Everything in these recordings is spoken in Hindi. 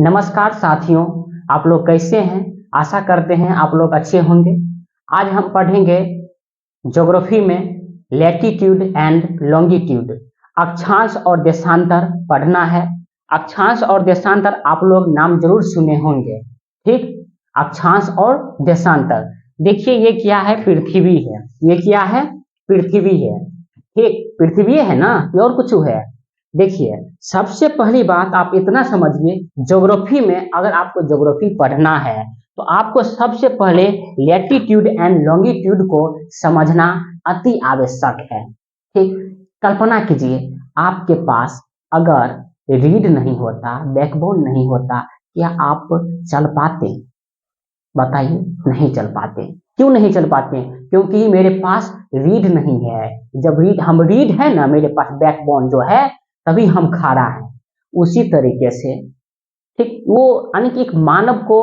नमस्कार साथियों, आप लोग कैसे हैं। आशा करते हैं आप लोग अच्छे होंगे। आज हम पढ़ेंगे ज्योग्राफी में लैटिट्यूड एंड लॉन्गिट्यूड। अक्षांश और देशांतर पढ़ना है। अक्षांश और देशांतर आप लोग नाम जरूर सुने होंगे, ठीक। अक्षांश और देशांतर, देखिए ये क्या है, पृथ्वी है। ये क्या है, पृथ्वी है, ठीक। पृथ्वी है ना, ये और कुछ है। देखिए सबसे पहली बात आप इतना समझिए, ज्योग्राफी में अगर आपको ज्योग्राफी पढ़ना है तो आपको सबसे पहले लैटिट्यूड एंड लॉन्गिट्यूड को समझना अति आवश्यक है, ठीक। कल्पना कीजिए आपके पास अगर रीढ़ नहीं होता, बैकबोन नहीं होता, क्या आप चल पाते? बताइए, नहीं चल पाते। क्यों नहीं चल पाते? क्योंकि मेरे पास रीढ़ नहीं है। जब रीढ़ है ना, मेरे पास बैकबोन जो है, तभी हम खड़ा हैं। उसी तरीके से, ठीक, वो यानी कि एक मानव को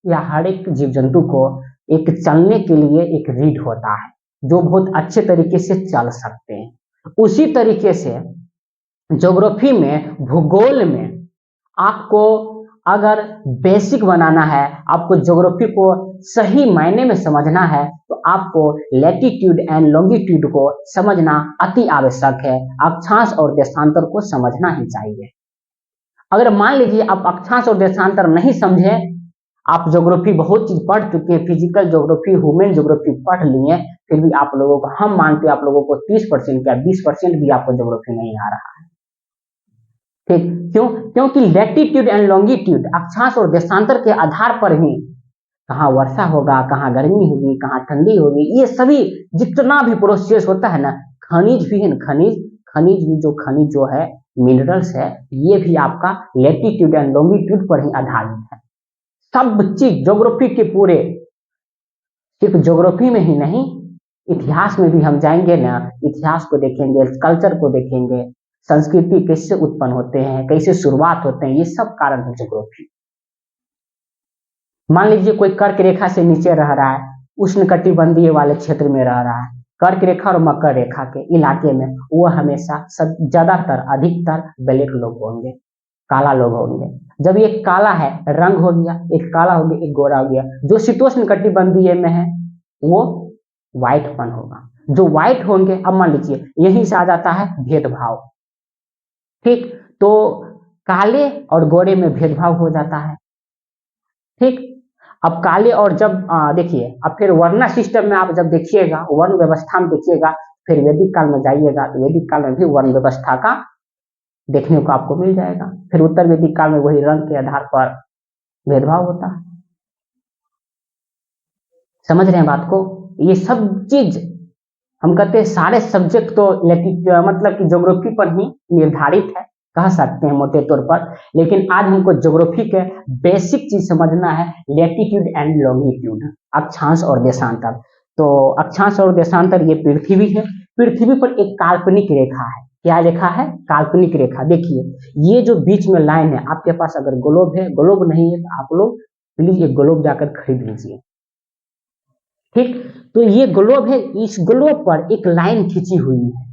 या हर एक जीव जंतु को एक चलने के लिए एक रीढ़ होता है, जो बहुत अच्छे तरीके से चल सकते हैं। उसी तरीके से ज्योग्राफी में, भूगोल में आपको अगर बेसिक बनाना है, आपको ज्योग्राफी को सही मायने में समझना है, तो आपको लैटिट्यूड एंड लॉन्गिट्यूड को समझना अति आवश्यक है। अक्षांश और देशांतर को समझना ही चाहिए। अगर मान लीजिए आप अक्षांश और देशांतर नहीं समझे, आप ज्योग्राफी बहुत चीज पढ़ चुके हैं, फिजिकल ज्योग्राफी, ह्यूमन ज्योग्राफी पढ़ लिए, फिर भी आप लोगों को, हम मानते हैं आप लोगों को 30% या 20% भी आपको ज्योग्राफी नहीं आ रहा है, ठीक। क्यों? क्योंकि लैटिट्यूड एंड लॉन्गिट्यूड, अक्षांश और देशांतर के आधार पर ही कहाँ वर्षा होगा, कहाँ गर्मी होगी, कहाँ ठंडी होगी, ये सभी जितना भी प्रोसेस होता है ना, खनिज भी है ना, खनिज जो है, मिनरल्स है, ये भी आपका लैटिट्यूड एंड लॉन्गिट्यूड पर ही आधारित है। सब चीज ज्योग्राफी के पूरे, सिर्फ ज्योग्राफी में ही नहीं, इतिहास में भी हम जाएंगे ना, इतिहास को देखेंगे, कल्चर को देखेंगे, संस्कृति कैसे उत्पन्न होते हैं, कैसे शुरुआत होते हैं, ये सब कारण है ज्योग्राफी। मान लीजिए कोई कर्क रेखा से नीचे रह रहा है, उष्णकटिबंधीय वाले क्षेत्र में रह रहा है, कर्क रेखा और मकर रेखा के इलाके में, वो हमेशा ज्यादातर अधिकतर ब्लैक लोग होंगे, काला लोग होंगे। जब ये काला है, रंग हो गया, एक काला हो गया, एक गोरा हो गया। जो शीतोष्ण कटिबंधीय में है वो व्हाइटपन होगा। जो व्हाइट होंगे, अब मान लीजिए यहीं से आ जाता है भेदभाव, ठीक। तो काले और गोरे में भेदभाव हो जाता है, ठीक। अब काले और जब देखिए, अब फिर वर्ण सिस्टम में आप जब देखिएगा, वर्ण व्यवस्था में देखिएगा, फिर वैदिक काल में जाइएगा तो वैदिक काल में भी वर्ण व्यवस्था का देखने को आपको मिल जाएगा। फिर उत्तर वैदिक काल में वही रंग के आधार पर भेदभाव होता है। समझ रहे हैं बात को? ये सब चीज हम कहते हैं, सारे सब्जेक्ट तो मतलब कि ज्योग्राफी पर ही निर्धारित है, कह सकते हैं मोटे तौर पर। लेकिन आज हमको ज्योग्राफी के बेसिक चीज समझना है, लैटिट्यूड एंड लॉन्गिट्यूड, अक्षांश और देशांतर। तो अक्षांश और देशांतर, ये पृथ्वी है। पृथ्वी पर एक काल्पनिक रेखा है। क्या रेखा है? काल्पनिक रेखा। देखिए ये जो बीच में लाइन है, आपके पास अगर ग्लोब है, ग्लोब नहीं है तो आप लोग प्लीज एक ग्लोब जाकर खरीद लीजिए, ठीक। तो ये ग्लोब है, इस ग्लोब पर एक लाइन खींची हुई है,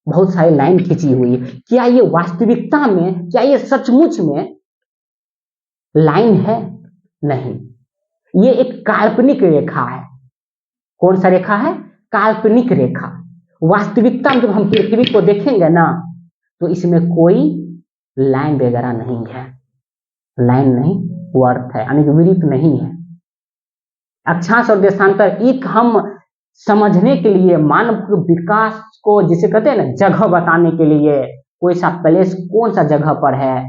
बहुत सारी लाइन खींची हुई है। क्या ये वास्तविकता में, क्या ये सचमुच में लाइन है? नहीं, ये एक काल्पनिक रेखा है। कौन सा रेखा है? काल्पनिक रेखा। वास्तविकता में जब हम पृथ्वी को देखेंगे ना, तो इसमें कोई लाइन वगैरह नहीं है, लाइन नहीं, वो अर्थ है, यानी कि विरुद्ध नहीं है। अक्षांश और देशांतर एक हम समझने के लिए, मानव विकास को जिसे कहते हैं ना, जगह बताने के लिए, कोई सा प्लेस कौन सा जगह पर है,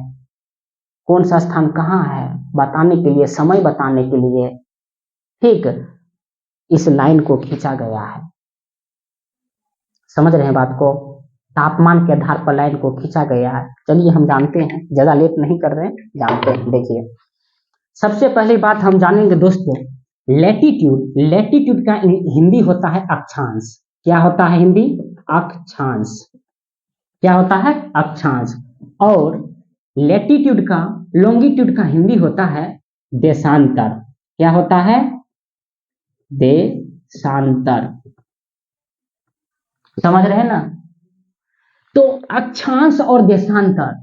कौन सा स्थान कहाँ है, बताने के लिए, समय बताने के लिए, ठीक, इस लाइन को खींचा गया है। समझ रहे हैं बात को? तापमान के आधार पर लाइन को खींचा गया है। चलिए हम जानते हैं, ज्यादा लेट नहीं कर रहे हैं, जानते हैं। देखिए सबसे पहली बात हम जानेंगे दोस्तों, लैटिट्यूड का हिंदी होता है अक्षांश। क्या होता है हिंदी? अक्षांश। क्या होता है? अक्षांश। और लैटिट्यूड का, लॉन्गिट्यूड का हिंदी होता है देशांतर। क्या होता है? देशांतर। समझ रहे हैं ना? तो अक्षांश और देशांतर,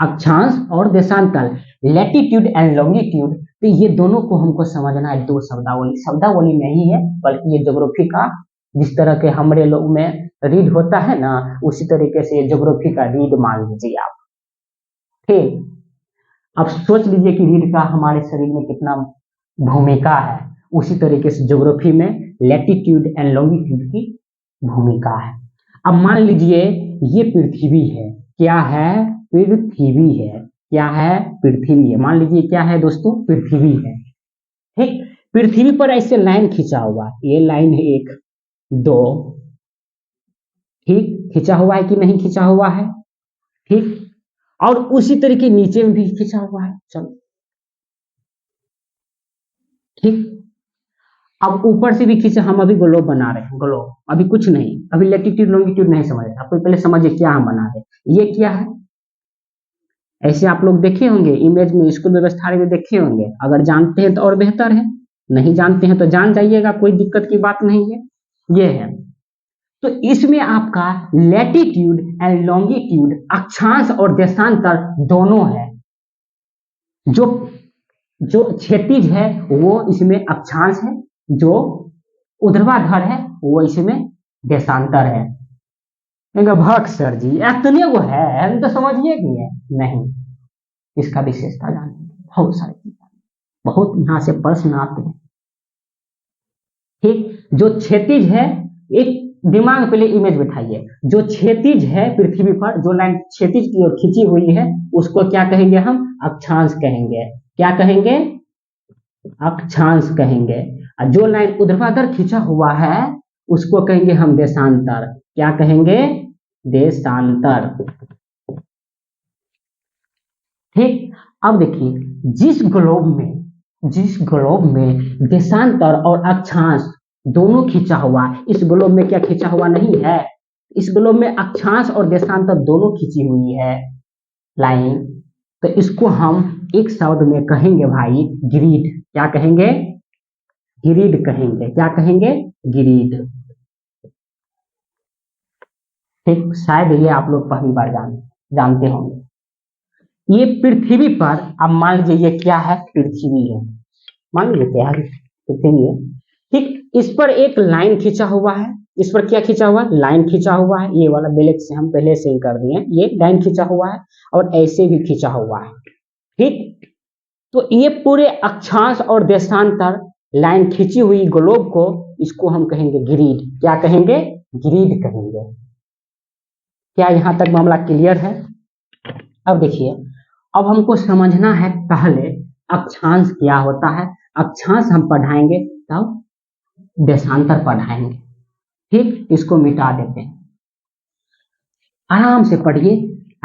अक्षांश और देशांतर, लैटिट्यूड एंड लॉन्गिट्यूड। तो ये दोनों को हमको समझना है, दो शब्दावली, शब्दावली नहीं है बल्कि ये ज्योग्राफी का, जिस तरह के हमारे लोग में रीड होता है ना, उसी तरीके से ज्योग्राफी का रीड मान लीजिए आप। ठीक, अब सोच लीजिए कि रीड का हमारे शरीर में कितना भूमिका है, उसी तरीके से ज्योग्राफी में लैटिट्यूड एंड लॉन्गिट्यूड की भूमिका है। अब मान लीजिए ये पृथ्वी है, क्या है, पृथ्वी है, क्या है, पृथ्वी है, मान लीजिए क्या है दोस्तों, पृथ्वी है। ठीक, पृथ्वी पर ऐसे लाइन खींचा हुआ है, ये लाइन है 1 2, ठीक, खींचा हुआ है कि नहीं खींचा हुआ है, ठीक, और उसी तरीके नीचे में भी खींचा हुआ है, चलो ठीक। अब ऊपर से भी खींचे, हम अभी ग्लोब बना रहे हैं, ग्लोब, अभी कुछ नहीं, अभी लैटिट्यूड लॉन्गिट्यूड नहीं समझ रहे, आप पहले समझिए क्या हम बना रहे। ये क्या है, ऐसे आप लोग देखे होंगे इमेज में, स्कूल व्यवस्था में देखे होंगे, अगर जानते हैं तो और बेहतर है, नहीं जानते हैं तो जान जाइएगा, कोई दिक्कत की बात नहीं है। ये है, तो इसमें आपका लैटिट्यूड एंड लॉन्गिट्यूड, अक्षांश और देशांतर दोनों है। जो जो क्षैतिज है वो इसमें अक्षांश है, जो ऊर्ध्वाधर है वो इसमें देशांतर है। भक्त सर जी इतने वो है, हम तो समझिए कि है नहीं, इसका विशेषता जानेंगे, बहुत सारी चीजें, बहुत यहाँ से प्रश्न आते हैं। ठीक, जो क्षैतिज है, एक दिमाग पहले इमेज बिठाइए, जो क्षैतिज है पृथ्वी पर, जो लाइन क्षैतिज की ओर खींची हुई है उसको क्या कहेंगे हम, अक्षांश कहेंगे। क्या कहेंगे, अक्षांश कहेंगे। और जो लाइन ऊर्ध्वाधर खींचा हुआ है उसको कहेंगे हम देशांतर। क्या कहेंगे, देशांतर। ठीक, अब देखिए जिस ग्लोब में देशांतर और अक्षांश दोनों खींचा हुआ, इस ग्लोब में क्या खींचा हुआ नहीं है, इस ग्लोब में अक्षांश और देशांतर दोनों खींची हुई है लाइन, तो इसको हम एक शब्द में कहेंगे भाई ग्रिड। क्या कहेंगे, ग्रिड कहेंगे। क्या कहेंगे, ग्रिड। ठीक, शायद ये आप लोग पहली बार जानते होंगे। ये पृथ्वी पर, अब मान लीजिए ये क्या है, पृथ्वी है, मान लीजिए क्या है, पृथ्वी है। ठीक, इस पर एक लाइन खींचा हुआ है, इस पर क्या खींचा हुआ है, लाइन खींचा हुआ है, ये वाला ब्लैक से हम पहले से ही कर दिए, ये लाइन खींचा हुआ है और ऐसे भी खींचा हुआ है। ठीक, तो ये पूरे अक्षांश और देशांतर लाइन खींची हुई ग्लोब को, इसको हम कहेंगे ग्रिड। क्या कहेंगे, ग्रिड कहेंगे। क्या यहां तक मामला क्लियर है। अब देखिए, अब हमको समझना है पहले अक्षांश क्या होता है, अक्षांश हम पढ़ाएंगे तब देशांतर पढ़ाएंगे। ठीक, इसको मिटा देते हैं, आराम से पढ़िए,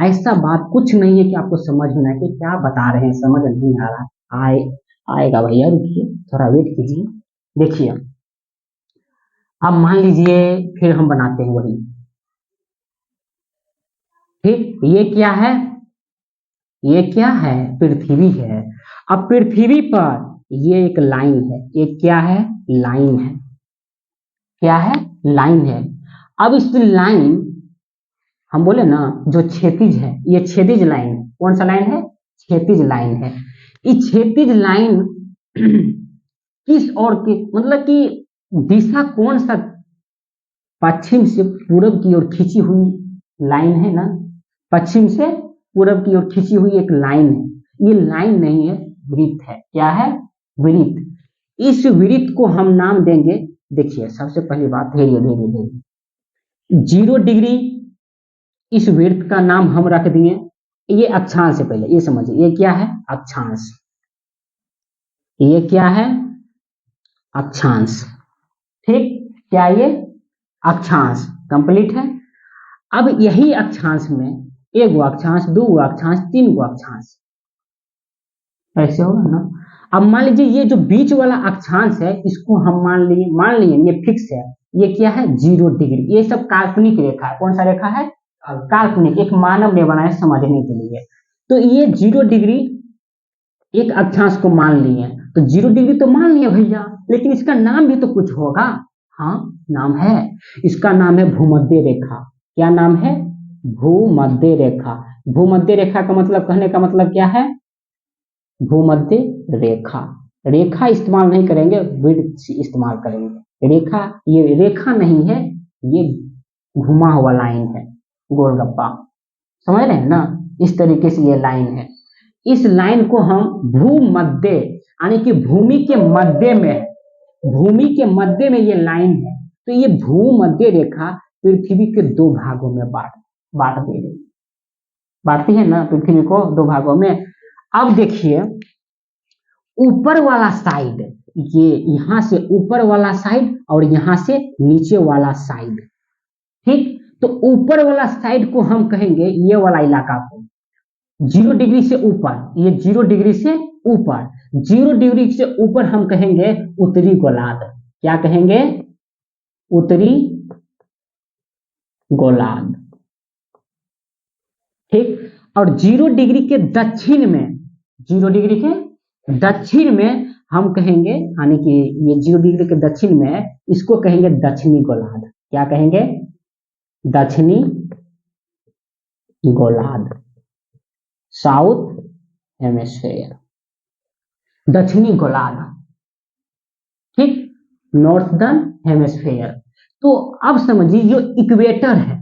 ऐसा बात कुछ नहीं है कि आपको समझ में ना कि क्या बता रहे हैं, समझ नहीं आ रहा, आएगा भैया, रुकिए थोड़ा वेट कीजिए। देखिए, अब मान लीजिए फिर हम बनाते हैं वही। ठीक, ये क्या है, ये क्या है, पृथ्वी है। अब पृथ्वी पर ये एक लाइन है, ये क्या है, लाइन है। क्या है, लाइन है। अब इस लाइन, हम बोले ना जो क्षैतिज है, ये क्षैतिज लाइन है। कौन सा लाइन है, क्षैतिज लाइन है। इस क्षैतिज लाइन किस ओर की, मतलब कि दिशा कौन सा, पश्चिम से पूरब की ओर खींची हुई लाइन है ना, पश्चिम से पूरब की ओर खींची हुई एक लाइन है। ये लाइन नहीं है, वृत्त है। क्या है, वृत्त। इस वृत्त को हम नाम देंगे, देखिए सबसे पहली बात है ये, धीरे 0 डिग्री, इस वृत्त का नाम हम रख दिए, ये अक्षांश है। पहले ये समझिए, ये क्या है, अक्षांश। ये क्या है, अक्षांश। ठीक, क्या ये अक्षांश कंप्लीट है। अब यही अक्षांश में एक गो अक्षांश, 2 गो अक्षांश, 3 गो अक्षांश, ऐसे होगा ना। अब मान लीजिए ये जो बीच वाला अक्षांश है, इसको हम मान लिए ये फिक्स है, ये क्या है, 0 डिग्री। ये सब काल्पनिक रेखा है। कौन सा रेखा है, काल्पनिक, एक मानव ने बनाया समझने के लिए। तो ये 0 डिग्री एक अक्षांश को मान लिए, तो 0 डिग्री तो मान लिया भैया, लेकिन इसका नाम भी तो कुछ होगा। हाँ, नाम है, इसका नाम है भूमध्य रेखा। क्या नाम है, भूमध्य रेखा। भूमध्य रेखा का मतलब, कहने का मतलब क्या है? भूमध्य रेखा। रेखा इस्तेमाल नहीं करेंगे, वृत्त इस्तेमाल करेंगे। रेखा, ये रेखा नहीं है, ये घुमा हुआ लाइन है, गोलगप्पा, समझ रहे हैं ना? इस तरीके से ये लाइन है। इस लाइन को हम भूमध्य, यानी कि भूमि के मध्य में है, भूमि के मध्य में ये लाइन है, तो ये भूमध्य रेखा पृथ्वी के दो भागों में बांट दे रही, बांटती है ना पृथ्वी को दो भागों में। अब देखिए ऊपर वाला साइड, ये यहां से ऊपर वाला साइड और यहां से नीचे वाला साइड, ठीक? तो ऊपर वाला साइड को हम कहेंगे, ये वाला इलाका को 0 डिग्री से ऊपर, ये 0 डिग्री से ऊपर, 0 डिग्री से ऊपर हम कहेंगे उत्तरी गोलार्ध। क्या कहेंगे? उत्तरी गोलार्ध, ठीक? और 0 डिग्री के दक्षिण में, 0 डिग्री के दक्षिण में हम कहेंगे, यानी कि ये 0 डिग्री के दक्षिण में, इसको कहेंगे दक्षिणी गोलार्ध। क्या कहेंगे? दक्षिणी गोलार्ध, साउथ हेमिस्फीयर, दक्षिणी गोलार्ध, ठीक? Northern hemisphere. तो अब समझिए जो इक्वेटर है,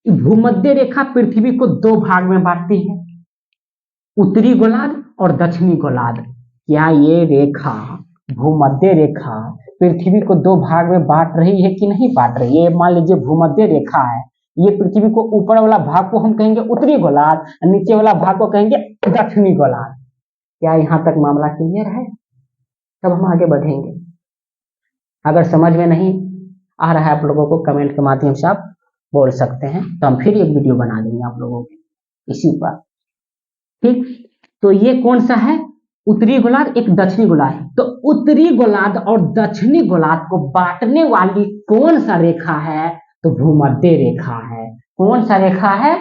भूमध्य रेखा पृथ्वी को दो भाग में बांटती है, उत्तरी गोलार्ध और दक्षिणी गोलार्ध। क्या ये रेखा, भूमध्य रेखा पृथ्वी को दो भाग में बांट रही है कि नहीं बांट रही है? मान लीजिए भूमध्य रेखा है, ये पृथ्वी को ऊपर वाला भाग को हम कहेंगे उत्तरी गोलार्ध, नीचे वाला भाग को कहेंगे दक्षिणी गोलार्ध। क्या यहाँ तक मामला क्लियर है? तब हम आगे बढ़ेंगे। अगर समझ में नहीं आ रहा है आप लोगों को, कमेंट के माध्यम से आप बोल सकते हैं, तो हम फिर एक वीडियो बना देंगे आप लोगों के इसी पर, ठीक? तो ये कौन सा है? उत्तरी गोलार्ध, एक दक्षिणी गोलार्ध। तो उत्तरी गोलार्ध और दक्षिणी गोलार्ध को बांटने वाली कौन सा रेखा है? तो भूमध्य रेखा है। कौन सा रेखा है?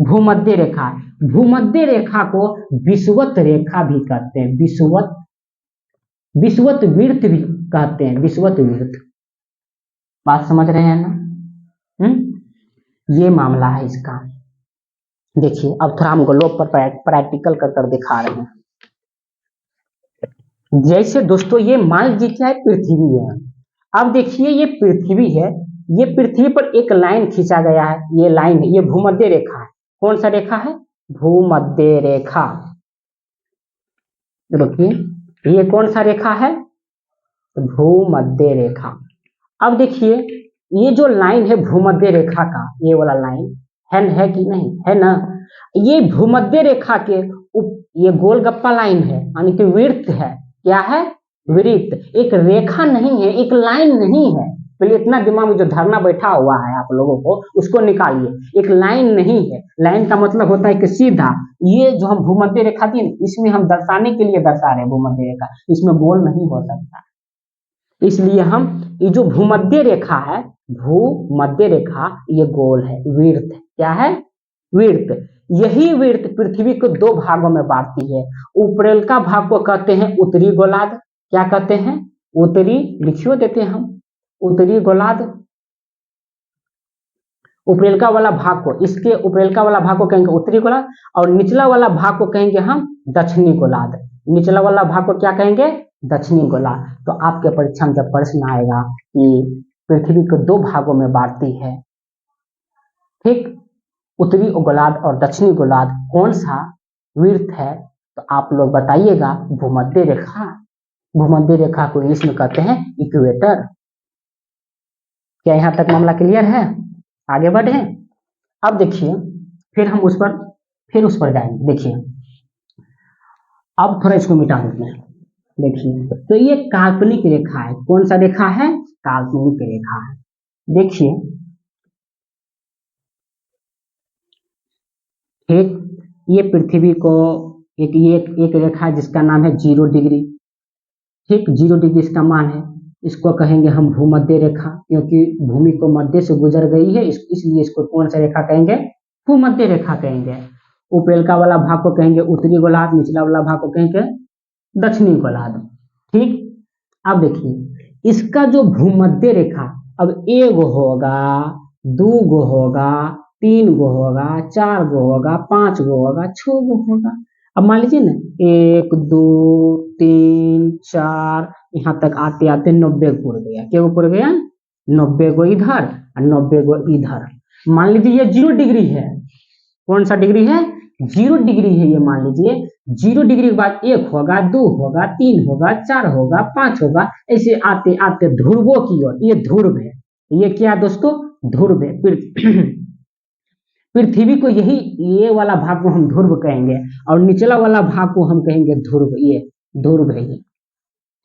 भूमध्य रेखा। भूमध्य रेखा को विषुवत रेखा भी कहते हैं, विषुवत वृत्त भी कहते हैं, विषुवत वृत्त। बात समझ रहे हैं ना? ये मामला है इसका। देखिए अब थोड़ा हम ग्लोब पर प्रैक्टिकल कर दिखा रहे हैं। जैसे दोस्तों ये मान लीजिए क्या है, पृथ्वी है। अब देखिए ये पृथ्वी है, ये पृथ्वी पर एक लाइन खींचा गया है, ये लाइन है, ये भूमध्य रेखा है। कौन सा रेखा है? भूमध्य रेखा। रुकिए, ये कौन सा रेखा है? भूमध्य रेखा। अब देखिए ये जो लाइन है भूमध्य रेखा का, ये वाला लाइन है कि नहीं है ना? ये भूमध्य रेखा के ये गोलगप्पा लाइन है, यानी कि वृत्त है। क्या है? वृत्त। एक रेखा नहीं है, एक लाइन नहीं है। पहले इतना दिमाग में जो धारणा बैठा हुआ है आप लोगों को, उसको निकालिए। एक लाइन नहीं है, लाइन का मतलब होता है कि सीधा। ये जो हम भूमध्य रेखा दी, इसमें हम दर्शाने के लिए दर्शा रहे हैं भूमध्य रेखा, इसमें गोल नहीं हो सकता। इसलिए हम ये जो भूमध्य रेखा है, भूमध्य रेखा, ये गोल है, वृत्त। क्या है? वृत्त। यही वृत्त पृथ्वी को दो भागों में बांटती है। ऊपरेल का भाग को कहते हैं उत्तरी गोलार्ध। क्या कहते हैं? उत्तरी, लिखियो देते हैं हम, उत्तरी गोलार्ध। ऊपरेलका वाला भाग को, इसके ऊपरेलका वाला भाग को कहेंगे उत्तरी गोलार्ध, और निचला वाला भाग को कहेंगे हम दक्षिणी गोलार्ध। निचला वाला भाग को क्या कहेंगे? दक्षिणी गोलार्ध। तो आपके परीक्षा में जब प्रश्न आएगा कि पृथ्वी को दो भागों में बांटती है, ठीक, उत्तरी गोलार्ध और दक्षिणी गोलार्ध, कौन सा वृत्त है? तो आप लोग बताइएगा भूमध्य रेखा। भूमध्य रेखा को इंग्लिश में कहते हैं इक्वेटर। क्या यहाँ तक मामला क्लियर है? आगे बढ़े। अब देखिए फिर हम उस पर जाएंगे। देखिए अब थोड़ा इसको मिटा देते हैं। देखिए तो ये काल्पनिक रेखा है। कौन सा रेखा है? काल्पनिक रेखा है। देखिए ठीक, ये पृथ्वी को एक रेखा है जिसका नाम है 0 डिग्री। ठीक, 0 डिग्री इसका मान है। इसको कहेंगे हम भूमध्य रेखा, क्योंकि भूमि को मध्य से गुजर गई है, इसलिए इसको कौन सा रेखा कहेंगे? भूमध्य रेखा कहेंगे। ऊपरेलका वाला भाग को कहेंगे उत्तरी गोलार्ध, निचला वाला भाग को कहेंगे दक्षिणी गोलार्ध। ठीक, अब देखिए इसका जो भूमध्य रेखा, अब 1 होगा, 2 होगा, 3 गो होगा, 4 गो होगा, 5 गो होगा, 6 गो होगा। अब मान लीजिए ना 1 2 3 4 यहाँ तक आते आते 90 गो उड़ गया। क्या उड़ गया? 90 गो इधर और 90 गो इधर। मान लीजिए ये 0 डिग्री है। कौन सा डिग्री है? 0 डिग्री है ये। मान लीजिए 0 डिग्री के बाद 1 होगा, 2 होगा, 3 होगा, 4 होगा, 5 होगा, ऐसे आते आते ध्रुवों की ओर। ये ध्रुव है। ये क्या दोस्तों? ध्रुव है। पृथ्वी को यही ये वाला भाग को हम ध्रुव कहेंगे और निचला वाला भाग को हम कहेंगे ध्रुव। ये ध्रुव है ये।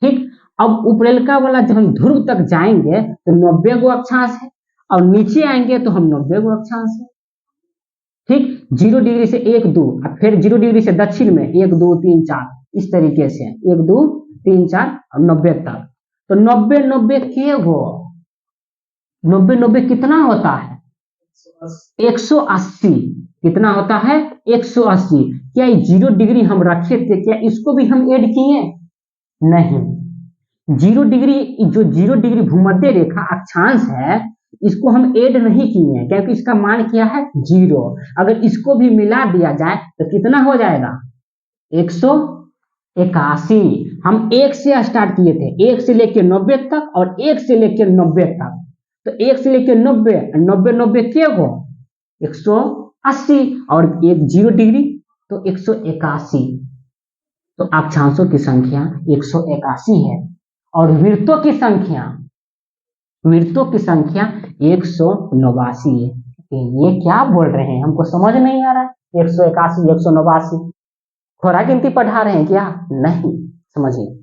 ठीक। अब ऊपरेलका वाला जब हम ध्रुव तक जाएंगे तो 90 गो अक्षांश है और नीचे आएंगे तो हम 90 गो अक्षांश है। ठीक। 0 डिग्री से 1 2 और फिर 0 डिग्री से दक्षिण में 1 2 3 4 इस तरीके से 1 2 3 4 और 90 तक। तो 90 90 के गो 90 90 कितना होता है? 180। कितना होता है? 180। क्या 0 डिग्री हम रखे थे, क्या इसको भी हम ऐड किए? नहीं। 0 डिग्री, जो 0 डिग्री भूमध्य रेखा अक्षांश है, इसको हम ऐड नहीं किए हैं क्योंकि इसका मान क्या है? 0। अगर इसको भी मिला दिया जाए तो कितना हो जाएगा? 181। हम 1 से स्टार्ट किए थे, 1 से लेकर 90 तक और 1 से लेकर 90 तक। तो 1 से लेकर 90 90 90 क्या हो? 180 और 0 डिग्री तो 181। तो अक्षांशों की संख्या 181 है और वृत्तों की संख्या 189 है। ये क्या बोल रहे हैं? हमको समझ नहीं आ रहा है। 181 189 खोरा गिनती पढ़ा रहे हैं क्या? नहीं। समझिए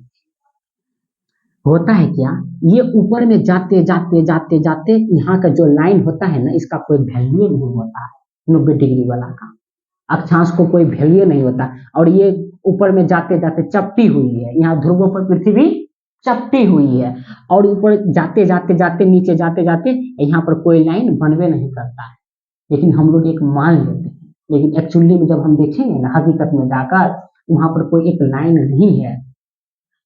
होता है क्या, ये ऊपर में जाते जाते जाते जाते यहाँ का जो लाइन होता है ना, इसका कोई वैल्यू नहीं होता है। 90 डिग्री वाला का अक्षांश को कोई वैल्यू नहीं होता और ये ऊपर में जाते जाते चपटी हुई है। यहाँ ध्रुवों पर पृथ्वी चपटी हुई है और ऊपर जाते जाते जाते नीचे जाते जाते यहाँ पर कोई लाइन बनवे नहीं करता है, लेकिन हम लोग एक मान लेते हैं। लेकिन एक्चुअली में जब हम देखेंगे ना हकीकत में जाकर, वहां पर कोई एक लाइन नहीं है।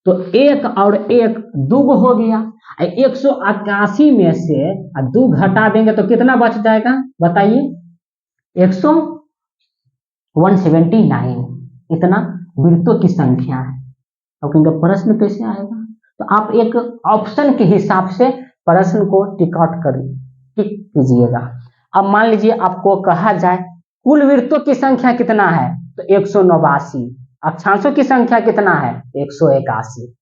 तो 1 और 1 2 हो गया। 181 में से 2 घटा देंगे तो कितना बच जाएगा? बताइए। 179। इतना वृत्तों की संख्या है। अब क्योंकि प्रश्न कैसे आएगा? तो आप एक ऑप्शन के हिसाब से प्रश्न को टिक कीजिएगा। अब मान लीजिए आपको कहा जाए कुल वृत्तों की संख्या कितना है, तो 189। अक्षांशों की संख्या कितना है? 181।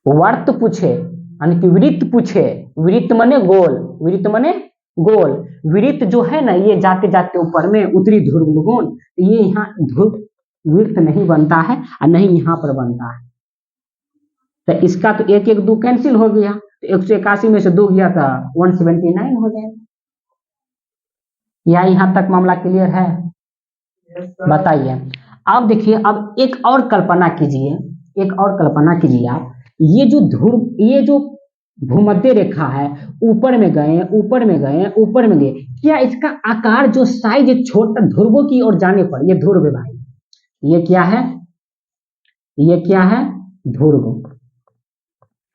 वर्त पूछे यानी कि वृत्त पूछे, वृत्त मने गोल, वृत्त मने गोल। वृत्त जो है ना, ये जाते जाते ऊपर में उत्तरी ध्रुव गोल, ये यहाँ ध्रुव वृत्त नहीं बनता है और नहीं यहाँ पर बनता है। तो इसका तो 1 1 2 कैंसिल हो गया, तो 181 में से 2 गया था 179 हो जाएगा। या यहाँ तक मामला क्लियर है? बताइए। अब देखिए, अब एक और कल्पना कीजिए, एक और कल्पना कीजिए आप। ये जो ध्रुव, ये जो भूमध्य रेखा है, ऊपर में गए ऊपर में गए ऊपर में गए, क्या इसका आकार जो साइज छोटा ध्रुवों की ओर जाने पर, ये ध्रुव है भाई, ये क्या है? ये क्या है? ध्रुव।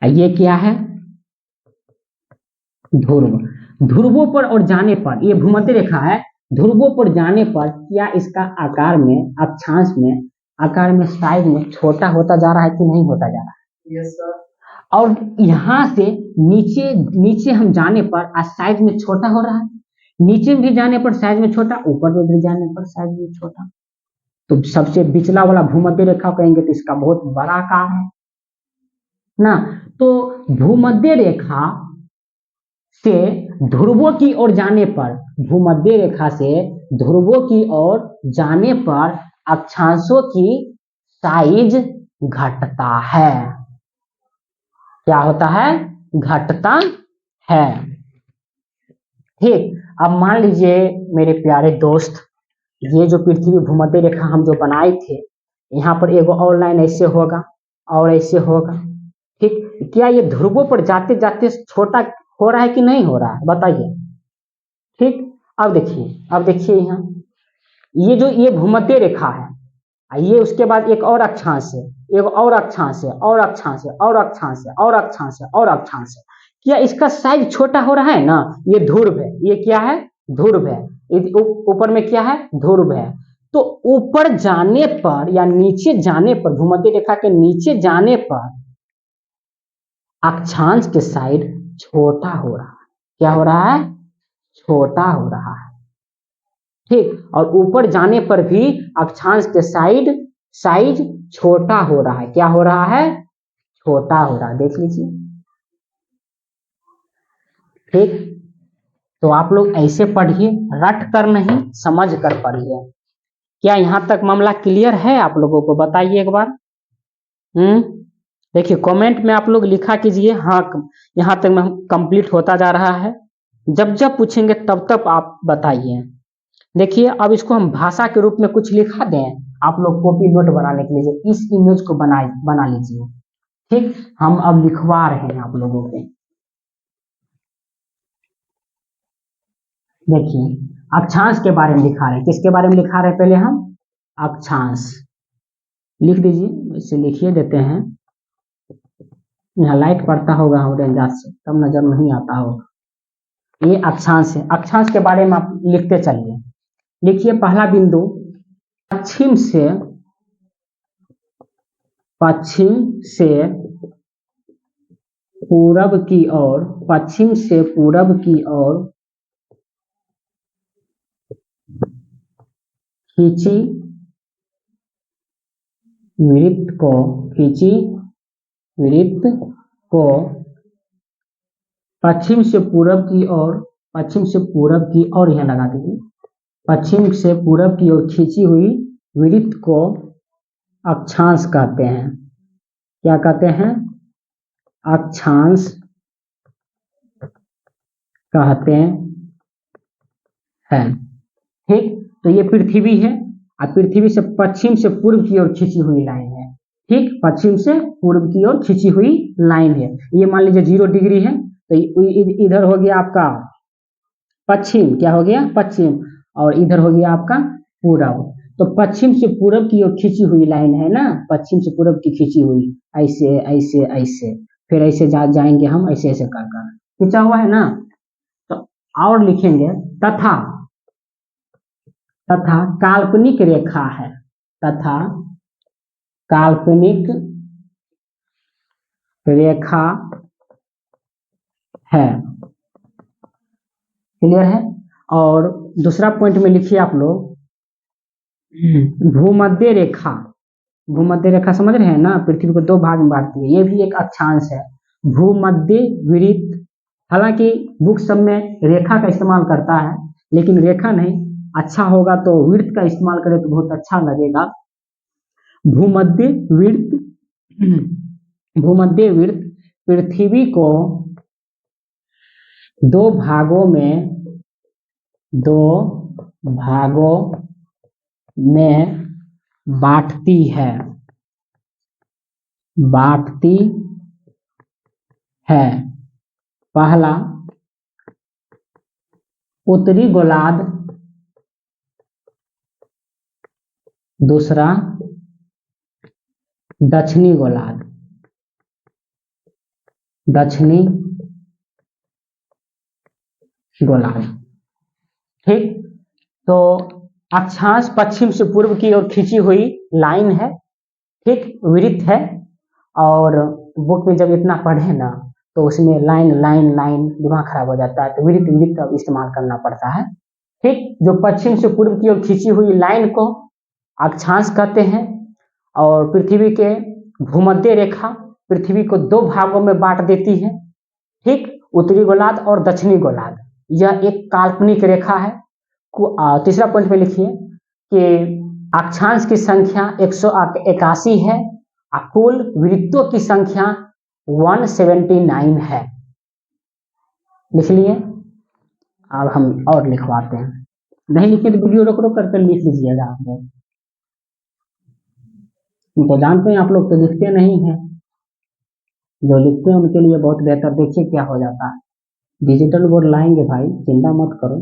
ये क्या है? ध्रुव। ध्रुवों पर और जाने पर, ये भूमध्य रेखा है, ध्रुवों पर जाने पर क्या इसका आकार में, अक्षांश में, आकार में, साइज में छोटा होता जा रहा है कि नहीं होता जा रहा है? Yes sir. और यहाँ से नीचे नीचे हम जाने पर साइज में छोटा हो रहा है, नीचे भी जाने पर साइज में छोटा, ऊपर में भी जाने पर साइज में छोटा। तो सबसे बिचला वाला भूमध्य रेखा कहेंगे तो इसका बहुत बड़ा आकार है ना। तो भूमध्य रेखा से ध्रुवों की ओर जाने पर, भूमध्य रेखा से ध्रुवों की ओर जाने पर अक्षांशों की साइज घटता है। क्या होता है? घटता है। ठीक। अब मान लीजिए मेरे प्यारे दोस्त, ये जो पृथ्वी भूमध्य रेखा हम जो बनाए थे, यहाँ पर एक और लाइन ऐसे होगा और ऐसे होगा। ठीक। क्या ये ध्रुवों पर जाते जाते छोटा हो रहा है कि नहीं हो रहा है? बताइए। ठीक। अब देखिए यहाँ ये भूमध्य रेखा है, ये उसके बाद एक और अक्षांश है, एक और अक्षांश है, और अक्षांश है, और अक्षांश है, और अक्षांश है, और अक्षांश है। क्या इसका साइज छोटा हो रहा है ना? ये ध्रुव है। ये क्या है? ध्रुव है, ऊपर में क्या है, ध्रुव है। तो ऊपर जाने पर या नीचे जाने पर, भूमध्य रेखा के नीचे जाने पर अक्षांश के साइड छोटा हो रहा है। क्या हो रहा है, छोटा हो रहा है। ठीक, और ऊपर जाने पर भी अक्षांश के साइज छोटा हो रहा है। क्या हो रहा है, छोटा हो रहा है, देख लीजिए। ठीक, तो आप लोग ऐसे पढ़िए, रट कर नहीं, समझ कर पढ़िए। क्या यहाँ तक मामला क्लियर है आप लोगों को, बताइए एक बार। देखिए कमेंट में आप लोग लिखा कीजिए, हाँ यहाँ तक में कंप्लीट होता जा रहा है। जब जब पूछेंगे तब तब आप बताइए। देखिए अब इसको हम भाषा के रूप में कुछ लिखा दें, आप लोग कॉपी नोट बनाने के लिए इस इमेज को बना लीजिए। ठीक, हम अब लिखवा रहे हैं आप लोगों के। देखिए अक्षांश के बारे में लिखा रहे हैं, किसके बारे में लिखा रहे हैं, पहले हम अक्षांश लिख दीजिए, इसे लिखिए देते हैं। यहाँ लाइट पड़ता होगा ऑरेंज से, तब नजर नहीं आता होगा। ये अक्षांश है, अक्षांश के बारे में आप लिखते चलिए। लिखिए पहला बिंदु, पश्चिम से पूरब की ओर, पश्चिम से पूरब की ओर खींची वृत्त को पश्चिम से पूरब की ओर यहाँ लगा दीजिए। पश्चिम से पूरब की ओर खींची हुई वृत्त को अक्षांश कहते हैं। क्या कहते हैं, अक्षांश कहते हैं। ठीक, तो ये पृथ्वी है, और पृथ्वी से पश्चिम से पूर्व की ओर खींची हुई लाइन है। ठीक, पश्चिम से पूर्व की ओर खींची हुई लाइन है। ये मान लीजिए 0 डिग्री है, तो इधर हो गया आपका पश्चिम, क्या हो गया, पश्चिम, और इधर हो गया आपका पूरब। तो पश्चिम से पूरब की ओर खींची हुई लाइन है ना, पश्चिम से पूरब की खींची हुई, ऐसे ऐसे ऐसे, फिर ऐसे जाएंगे हम, ऐसे ऐसे कर कर खींचा हुआ है ना। तो और लिखेंगे तथा काल्पनिक रेखा है, तथा काल्पनिक रेखा है। क्लियर है। और दूसरा पॉइंट में लिखिए आप लोग, भूमध्य रेखा समझ रहे हैं ना, पृथ्वी को 2 भाग में बांटती है, ये भी एक अक्षांश है। भूमध्य वृत्त, हालांकि बुक सब में रेखा का इस्तेमाल करता है, लेकिन रेखा नहीं, अच्छा होगा तो वृत्त का इस्तेमाल करें तो बहुत अच्छा लगेगा। भूमध्य वृत्त पृथ्वी को 2 भागों में बांटती है। पहला उत्तरी गोलार्ध, दूसरा दक्षिणी गोलार्ध। ठीक, तो अक्षांश पश्चिम से पूर्व की ओर खींची हुई लाइन है। ठीक, वृत्त है, और बुक में जब इतना पढ़े ना तो उसमें लाइन दिमाग खराब हो जाता है, तो वृत्त का इस्तेमाल करना पड़ता है। ठीक, जो पश्चिम से पूर्व की ओर खींची हुई लाइन को अक्षांश कहते हैं। और पृथ्वी के भूमध्य रेखा पृथ्वी को 2 भागों में बांट देती है। ठीक, उत्तरी गोलार्ध और दक्षिणी गोलार्ध, यह एक काल्पनिक रेखा है। तीसरा पॉइंट में लिखिए कि अक्षांश की संख्या 181 है, कुल वृत्तों की संख्या 179 है। लिख लिए। अब हम और लिखवाते हैं, नहीं लिखे तो वीडियो रोक करके लिख लीजिएगा आप लोग। तो जानते हैं आप लोग तो लिखते नहीं हैं, जो लिखते हैं उनके लिए बहुत बेहतर। देखिए क्या हो जाता है, डिजिटल बोर्ड लाएंगे भाई, चिंता मत करो।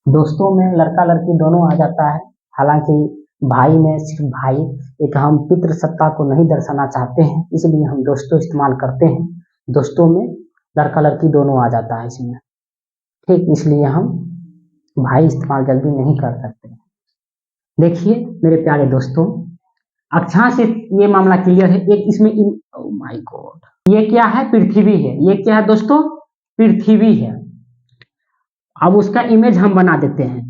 दोस्तों में लड़का लड़की दोनों आ जाता है, हालांकि भाई में सिर्फ भाई, एक हम पितृ सत्ता को नहीं दर्शाना चाहते हैं, इसलिए हम दोस्तों इस्तेमाल करते हैं। दोस्तों में लड़का लड़की दोनों आ जाता है इसमें, ठीक। इसलिए हम भाई इस्तेमाल जल्दी नहीं कर सकते। देखिए मेरे प्यारे दोस्तों, अक्षांश से ये मामला क्लियर है। एक इसमें ओह माय गॉड, ये क्या है? पृथ्वी है। ये क्या है दोस्तों? पृथ्वी है। अब उसका इमेज हम बना देते हैं।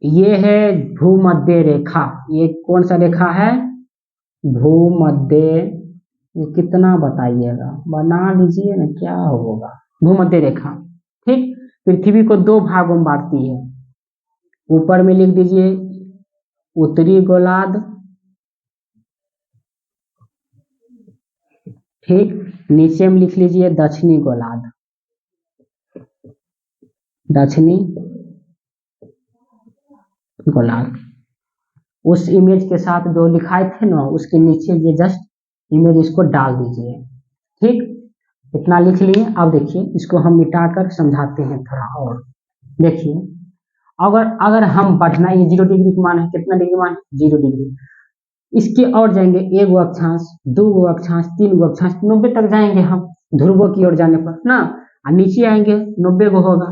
ये है भूमध्य रेखा। ये कौन सा रेखा है? भूमध्य। ये कितना बताइएगा, बना लीजिए ना, क्या होगा? भूमध्य रेखा, ठीक। पृथ्वी को दो भागों में बांटती है। ऊपर में लिख दीजिए उत्तरी गोलार्ध, ठीक। नीचे में लिख लीजिए दक्षिणी गोलार्ध, दक्षिणी गोलार्ध। उस इमेज के साथ जो लिखाए थे ना, उसके नीचे ये जस्ट इमेज इसको डाल दीजिए, ठीक। इतना लिख लिए। अब देखिए इसको हम मिटाकर समझाते हैं थोड़ा और। देखिए अगर हम बढ़ना, ये 0 डिग्री का मान है, कितना डिग्री मान है? 0 डिग्री। इसके और जाएंगे, 1 गो अक्षांश, 2 गो अक्षांश, 3 गो अक्षांश, 90 तक जाएंगे हम ध्रुवों की ओर जाने पर ना। और नीचे आएंगे 90 गो होगा।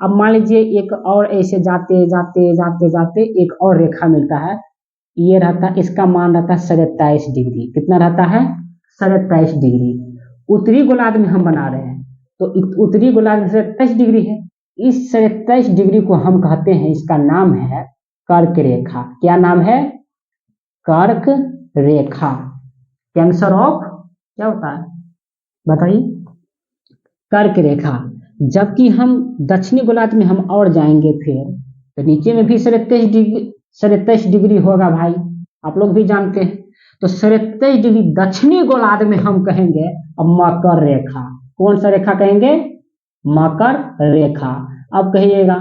अब मान लीजिए एक और ऐसे जाते जाते जाते जाते एक और रेखा मिलता है। ये रहता है, इसका मान रहता है 27 डिग्री। कितना रहता है? 27 डिग्री। उत्तरी गोलार्ध में हम बना रहे हैं, तो उत्तरी गोलार्ध में 27 डिग्री है। इस 27 डिग्री को हम कहते हैं, इसका नाम है कर्क रेखा। क्या नाम है? कर्क रेखा। कैंसर ऑफ क्या होता है बताइए? कर्क रेखा। जबकि हम दक्षिणी गोलार्ध में हम और जाएंगे फिर, तो नीचे में भी 27 डिग्री होगा भाई, आप लोग भी जानते हैं। तो 27 डिग्री दक्षिणी गोलार्ध में हम कहेंगे अब मकर रेखा। कौन सा रेखा कहेंगे? मकर रेखा। अब कहिएगा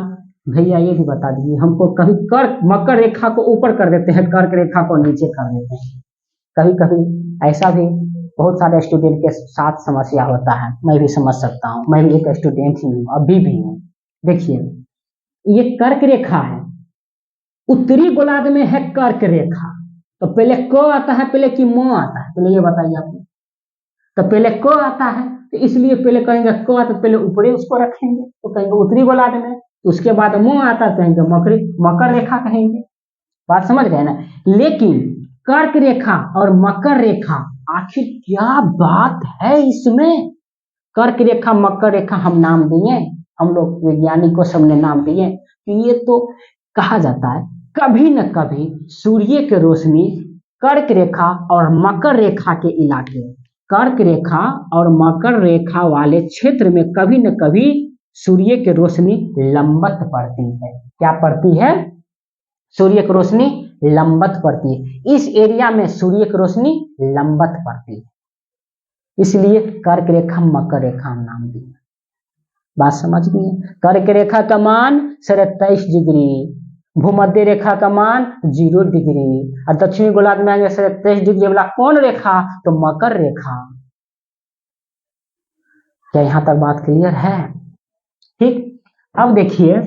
भैया ये भी बता दीजिए हमको, कभी कर्क मकर रेखा को ऊपर कर देते हैं, कर्क रेखा को नीचे कर देते हैं। कभी कभी ऐसा भी बहुत सारे स्टूडेंट के साथ समस्या होता है, मैं भी समझ सकता हूँ, मैं भी एक स्टूडेंट ही हूँ, अभी भी हूँ। देखिए ये कर्क रेखा है, उत्तरी गोलार्ध में है कर्क रेखा। तो पहले क आता है पहले कि म आता है? पहले ये बताइए आपको। तो पहले क आता है, तो इसलिए पहले कहेंगे क, तो पहले ऊपरी उसको रखेंगे, तो कहेंगे उत्तरी गोलार्ध में। उसके बाद म आता है, कहेंगे मकर रेखा कहेंगे। बात समझ गए ना? लेकिन कर्क रेखा और मकर रेखा, आखिर क्या बात है इसमें? कर्क रेखा मकर रेखा हम नाम दिए, हम लोग वैज्ञानिकों सबने नाम दिए कि ये तो कहा जाता है कभी न कभी सूर्य की रोशनी कर्क रेखा और मकर रेखा के इलाके, कर्क रेखा और मकर रेखा वाले क्षेत्र में कभी न कभी सूर्य की रोशनी लंबवत पड़ती है। क्या पड़ती है? सूर्य की रोशनी लंबवत पड़ती है। इस एरिया में सूर्य की रोशनी लंबवत पड़ती है, इसलिए कर्क रेखा मकर रेखा हम नाम दिए। बात समझ गए? कर्क रेखा का मान 27 डिग्री, भूमध्य रेखा का मान 0 डिग्री, और दक्षिणी गोलार्ध में आएंगे 27 डिग्री वाला कौन रेखा? तो मकर रेखा। क्या यहां तक बात क्लियर है? ठीक। अब देखिए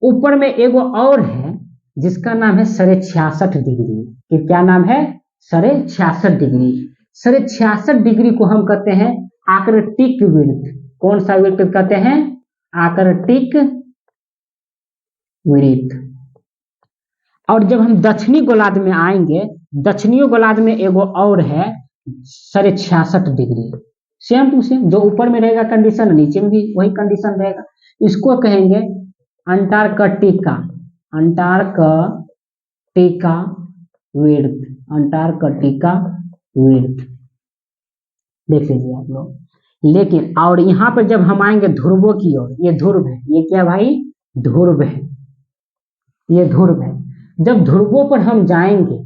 ऊपर में एगो और है जिसका नाम है 66 डिग्री। कि क्या नाम है? 66 डिग्री। 66 डिग्री को हम कहते हैं आर्कटिक वृत्त। कौन सा वृत्त कहते हैं? आर्कटिक वृत्त। और जब हम दक्षिणी गोलार्ध में आएंगे, दक्षिणी गोलार्ध में एगो और है 66 डिग्री। सेम टू सेम, जो ऊपर में रहेगा कंडीशन नीचे में भी वही कंडीशन रहेगा। इसको कहेंगे अंटार्कटिका, अंटार्कटिका वृत्त, अंटार्कटिका वृत्त। देख लीजिए आप लोग। लेकिन और यहाँ पर जब हम आएंगे ध्रुवों की ओर, ये ध्रुव है, ये क्या भाई? ध्रुव है, ये ध्रुव है। जब ध्रुवों पर हम जाएंगे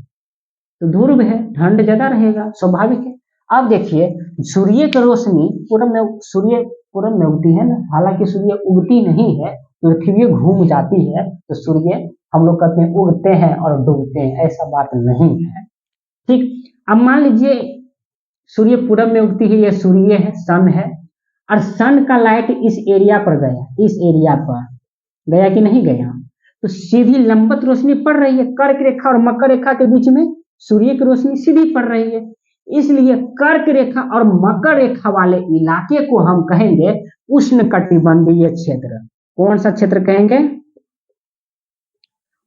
तो ध्रुव है, ठंड ज्यादा रहेगा, स्वाभाविक है। अब देखिए सूर्य की रोशनी पूरब में, सूर्य पूरब में उगती है ना, हालांकि सूर्य उगती नहीं है, पृथ्वी घूम जाती है, तो सूर्य हम लोग कहते हैं उगते हैं और डूबते हैं, ऐसा बात नहीं है। ठीक। अब मान लीजिए सूर्य पूरब में उगती है, ये सूर्य है, सन है, और सन का लाइट इस एरिया पर गया, इस एरिया पर गया कि नहीं गया? तो सीधी लंबवत रोशनी पड़ रही है, कर्क रेखा और मकर रेखा के बीच में सूर्य की रोशनी सीधी पड़ रही है। इसलिए कर्क रेखा और मकर रेखा वाले इलाके को हम कहेंगे उष्णकटिबंधीय क्षेत्र। कौन सा क्षेत्र कहेंगे?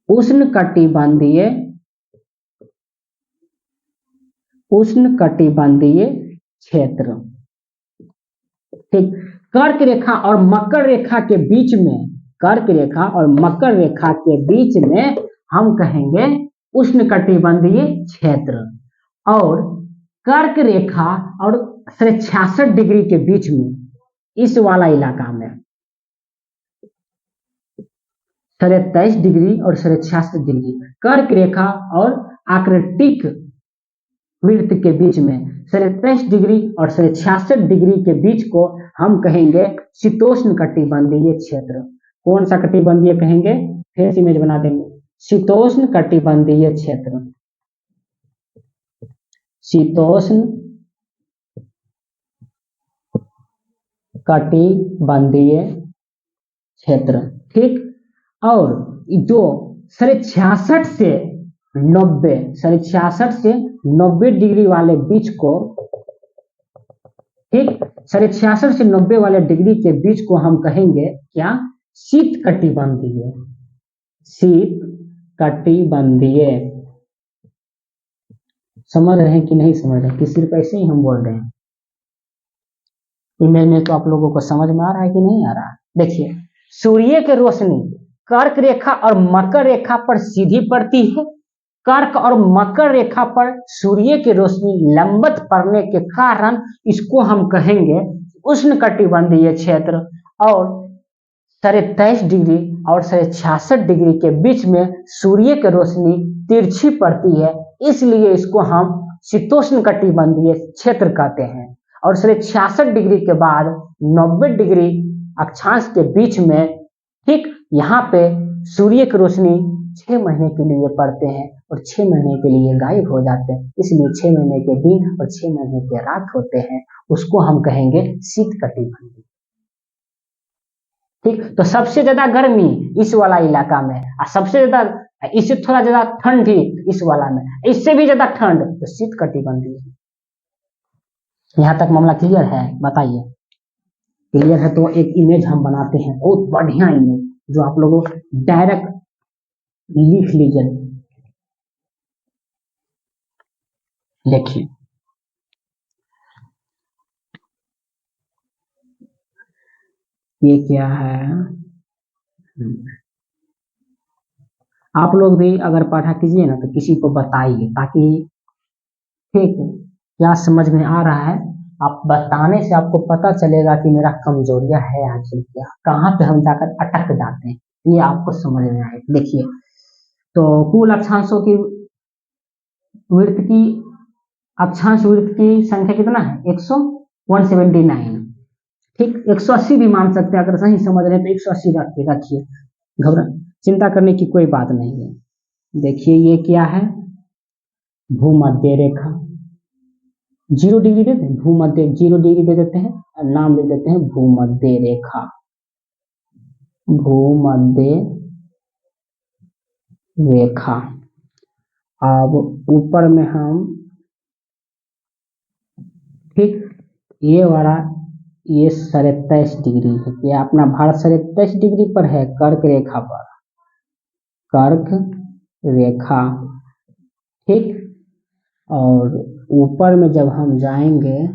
उष्णकटिबंधीय क्षेत्र। ठीक, कर्क रेखा और मकर रेखा के बीच में, कर्क रेखा और मकर रेखा के बीच में हम कहेंगे उष्णकटिबंधीय क्षेत्र। और कर्क रेखा और 66 डिग्री के बीच में, इस वाला इलाका में 23 डिग्री और 66 डिग्री, कर्क रेखा और आर्कटिक वृत्त के बीच में 23 डिग्री और 66 डिग्री के बीच को हम कहेंगे शीतोष्ण कटिबंधीय क्षेत्र। कौन सा कटिबंधीय कहेंगे? फिर इमेज बना देंगे, शीतोष्ण कटिबंधीय क्षेत्र। शीतोष्ण कटिबंधीय क्षेत्र। ठीक, और जो 66 से 90 डिग्री वाले बीच को, ठीक, 66 से 90 वाले डिग्री के बीच को हम कहेंगे क्या? शीत कटिबंधीय। शीत कटिबंधीय। समझ रहे हैं कि नहीं समझ रहे हैं कि सिर्फ ऐसे ही हम बोल रहे हैं? इमेज में तो आप लोगों को समझ में आ रहा है कि नहीं आ रहा? देखिए, सूर्य की रोशनी कर्क रेखा और मकर रेखा पर सीधी पड़ती है। कर्क और मकर रेखा पर सूर्य की रोशनी लंबवत पड़ने के कारण इसको हम कहेंगे उष्णकटिबंधीय क्षेत्र। और 23 डिग्री और 66 डिग्री के बीच में सूर्य की रोशनी तिरछी पड़ती है, इसलिए इसको हम शीतोष्ण कटिबंधीय क्षेत्र कहते हैं। और 66 डिग्री के बाद 90 डिग्री अक्षांश के बीच में, ठीक, यहाँ पे सूर्य की रोशनी 6 महीने के लिए पड़ते हैं और 6 महीने के लिए गायब हो जाते हैं, इसलिए 6 महीने के दिन और 6 महीने के रात होते हैं, उसको हम कहेंगे शीत कटिबंधीय। ठीक, तो सबसे ज्यादा गर्मी इस वाला इलाका में और सबसे ज्यादा, इससे थोड़ा ज्यादा ठंड ही इस वाला में, इससे भी ज्यादा ठंड तो शीत कटिबंधीय। यहाँ तक मामला क्लियर है? बताइए, क्लियर है तो एक इमेज हम बनाते हैं, बहुत बढ़िया इमेज, जो आप लोगों डायरेक्ट लिख लीजिए। देखिए, ये क्या है? आप लोग भी अगर पढ़ा कीजिए ना तो किसी को बताइए, ताकि ठीक क्या समझ में आ रहा है, आप बताने से आपको पता चलेगा कि मेरा कमजोरियां है आखिर क्या, कहाँ पे हम जाकर अटक जाते हैं, ये आपको समझ में आए। देखिए, तो कुल अक्षांशों की वृत्त की, अक्षांश वृत्त की संख्या कितना है? 179। ठीक, 180 भी मान सकते हैं, अगर सही समझ रहे हैं तो 180 रखिए, घबरा चिंता करने की कोई बात नहीं है। देखिए, ये क्या है? भूमध्य रेखा। 0 डिग्री देते हैं, भूमध्य 0 डिग्री दे देते हैं और नाम दे देते हैं भूमध्य रेखा। भूमध्य रेखा। अब ऊपर में हम, ठीक, ये वाला, ये 27 डिग्री है, ये अपना भारत 27 डिग्री पर है, कर्क रेखा पर, कर्क रेखा। ठीक, और ऊपर में जब हम जाएंगे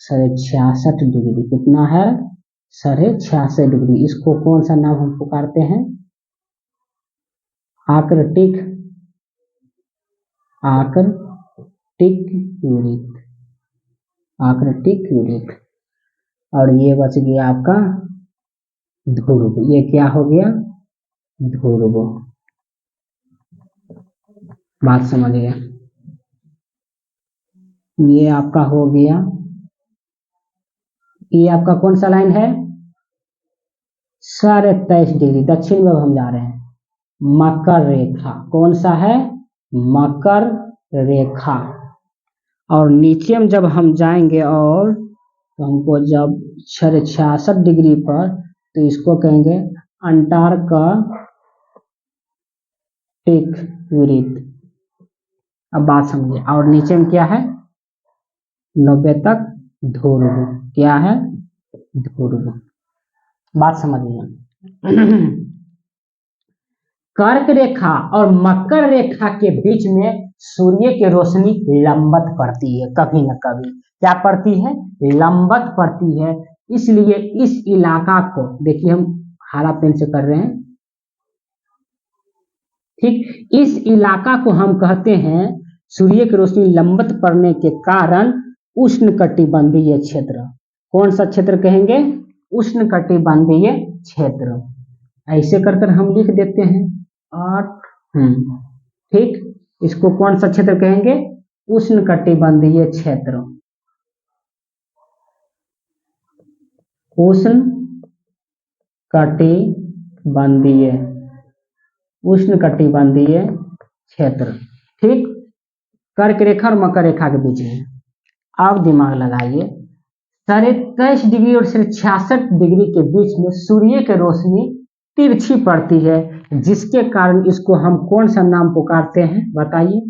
66 डिग्री, कितना है? 66 डिग्री। इसको कौन सा नाम हम पुकारते हैं? आर्कटिक, आर्कटिक वृत्त, आर्कटिक वृत्त। और ये बच गया आपका ध्रुव। ये क्या हो गया? ध्रुव। बात समझ गया? ये आपका हो गया, ये आपका कौन सा लाइन है? 23.5 डिग्री दक्षिण में हम जा रहे हैं। मकर रेखा, कौन सा है? मकर रेखा। और नीचे में जब हम जाएंगे और तो हमको जब 66 डिग्री पर, तो इसको कहेंगे अंटार्कटिक वृत्त। अब बात समझिए, और नीचे में क्या है? 90 तक ध्रुव। क्या है? ध्रुव। बात समझिए। कर्क रेखा और मकर रेखा के बीच में सूर्य की रोशनी लंबवत पड़ती है, कभी न कभी क्या पड़ती है? लंबवत पड़ती है। इसलिए इस इलाका को देखिए, हम हरा पेन से कर रहे हैं, ठीक। इस इलाका को हम कहते हैं, सूर्य की रोशनी लंबवत पड़ने के कारण उष्णकटिबंधीय क्षेत्र। कौन सा क्षेत्र कहेंगे? उष्णकटिबंधीय क्षेत्र। ऐसे कर कर हम लिख देते हैं 8। ठीक, इसको कौन सा क्षेत्र कहेंगे? उष्णकटिबंधीय क्षेत्र। उष्णकटिबंधीय क्षेत्र, ठीक। कर्क रेखा और मकर रेखा के बीच में। अब दिमाग लगाइए, 23.5 डिग्री और 66 डिग्री के बीच में सूर्य की रोशनी तिरछी पड़ती है, जिसके कारण इसको हम कौन सा नाम पुकारते हैं? बताइए।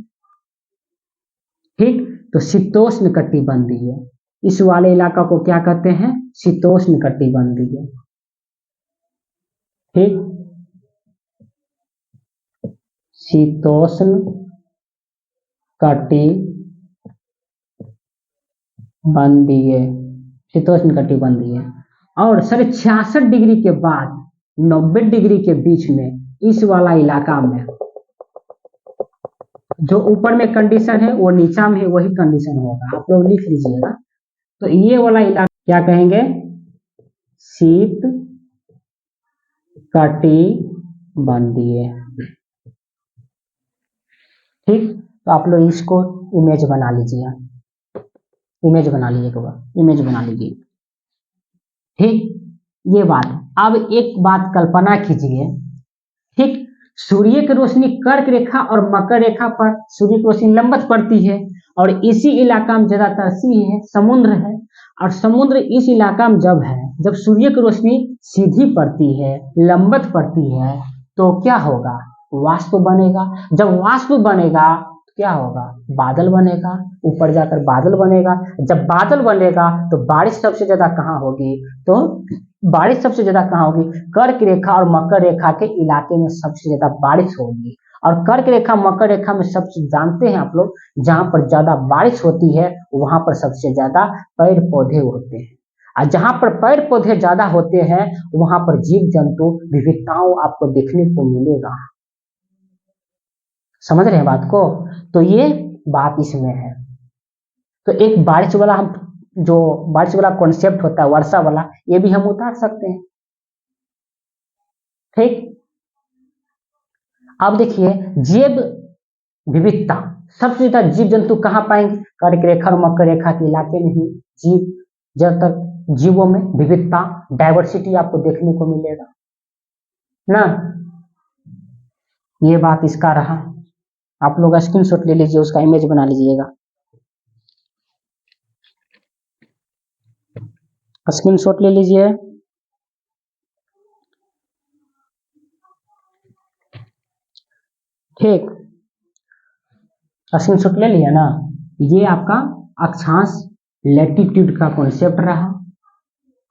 ठीक, तो शीतोष्ण कटिबंधीय। इस वाले इलाका को क्या कहते हैं? शीतोष्ण कटिबंधीय। ठीक, शीतोष्ण कटिबंधीय, शीतोष्ण कटिबंधीय। और 66 डिग्री के बाद 90 डिग्री के बीच में इस वाला इलाका में जो ऊपर में कंडीशन है वो नीचा में वही कंडीशन होगा, आप लोग लिख लीजिएगा। तो ये वाला इलाका क्या कहेंगे? शीत कटिबंधीय। ठीक, तो आप लोग इसको इमेज बना लीजिए, इमेज बना लीजिएगा, इमेज बना लीजिए। ठीक, ये बात। अब एक बात कल्पना कीजिए, ठीक, सूर्य की रोशनी कर्क रेखा और मकर रेखा पर सूर्य की रोशनी लंबवत पड़ती है, और इसी इलाका में ज्यादातर सी है, समुद्र है। और समुद्र इस इलाका में जब है, जब सूर्य की रोशनी सीधी पड़ती है, लंबवत पड़ती है, तो क्या होगा? वाष्प बनेगा। जब वाष्प बनेगा तो क्या होगा? बादल बनेगा, ऊपर जाकर बादल बनेगा। जब बादल बनेगा तो बारिश सबसे ज्यादा कहाँ होगी? तो बारिश सबसे ज्यादा कहाँ होगी? कर्क रेखा और मकर रेखा के इलाके में सबसे ज्यादा बारिश होगी। और कर्क रेखा मकर रेखा में सबसे जानते हैं आप लोग, जहां पर ज्यादा बारिश होती है वहां पर सबसे ज्यादा पेड़ पौधे होते हैं। और जहां पर पेड़ पौधे ज्यादा होते हैं वहां पर जीव जंतु विविधताओं आपको देखने को मिलेगा। समझ रहे हैं बात को? तो ये बात इसमें है। तो एक बारिश वाला, हम जो बारिश वाला कॉन्सेप्ट होता है वर्षा वाला, ये भी हम उतार सकते हैं। ठीक, अब देखिए, जैव विविधता सबसे ज्यादा जीव जंतु कहाँ पाएंगे? कर्क रेखा और मकर रेखा के इलाके में ही जीव, ज्यादातर जीवों में विविधता, डाइवर्सिटी आपको देखने को मिलेगा ना। ये बात इसका रहा। आप लोग स्क्रीनशॉट ले लीजिए, उसका इमेज बना लीजिएगा, स्क्रीनशॉट ले लीजिए। ठीक, स्क्रीनशॉट ले लिया ना। ये आपका अक्षांश लैटिट्यूड का कॉन्सेप्ट रहा।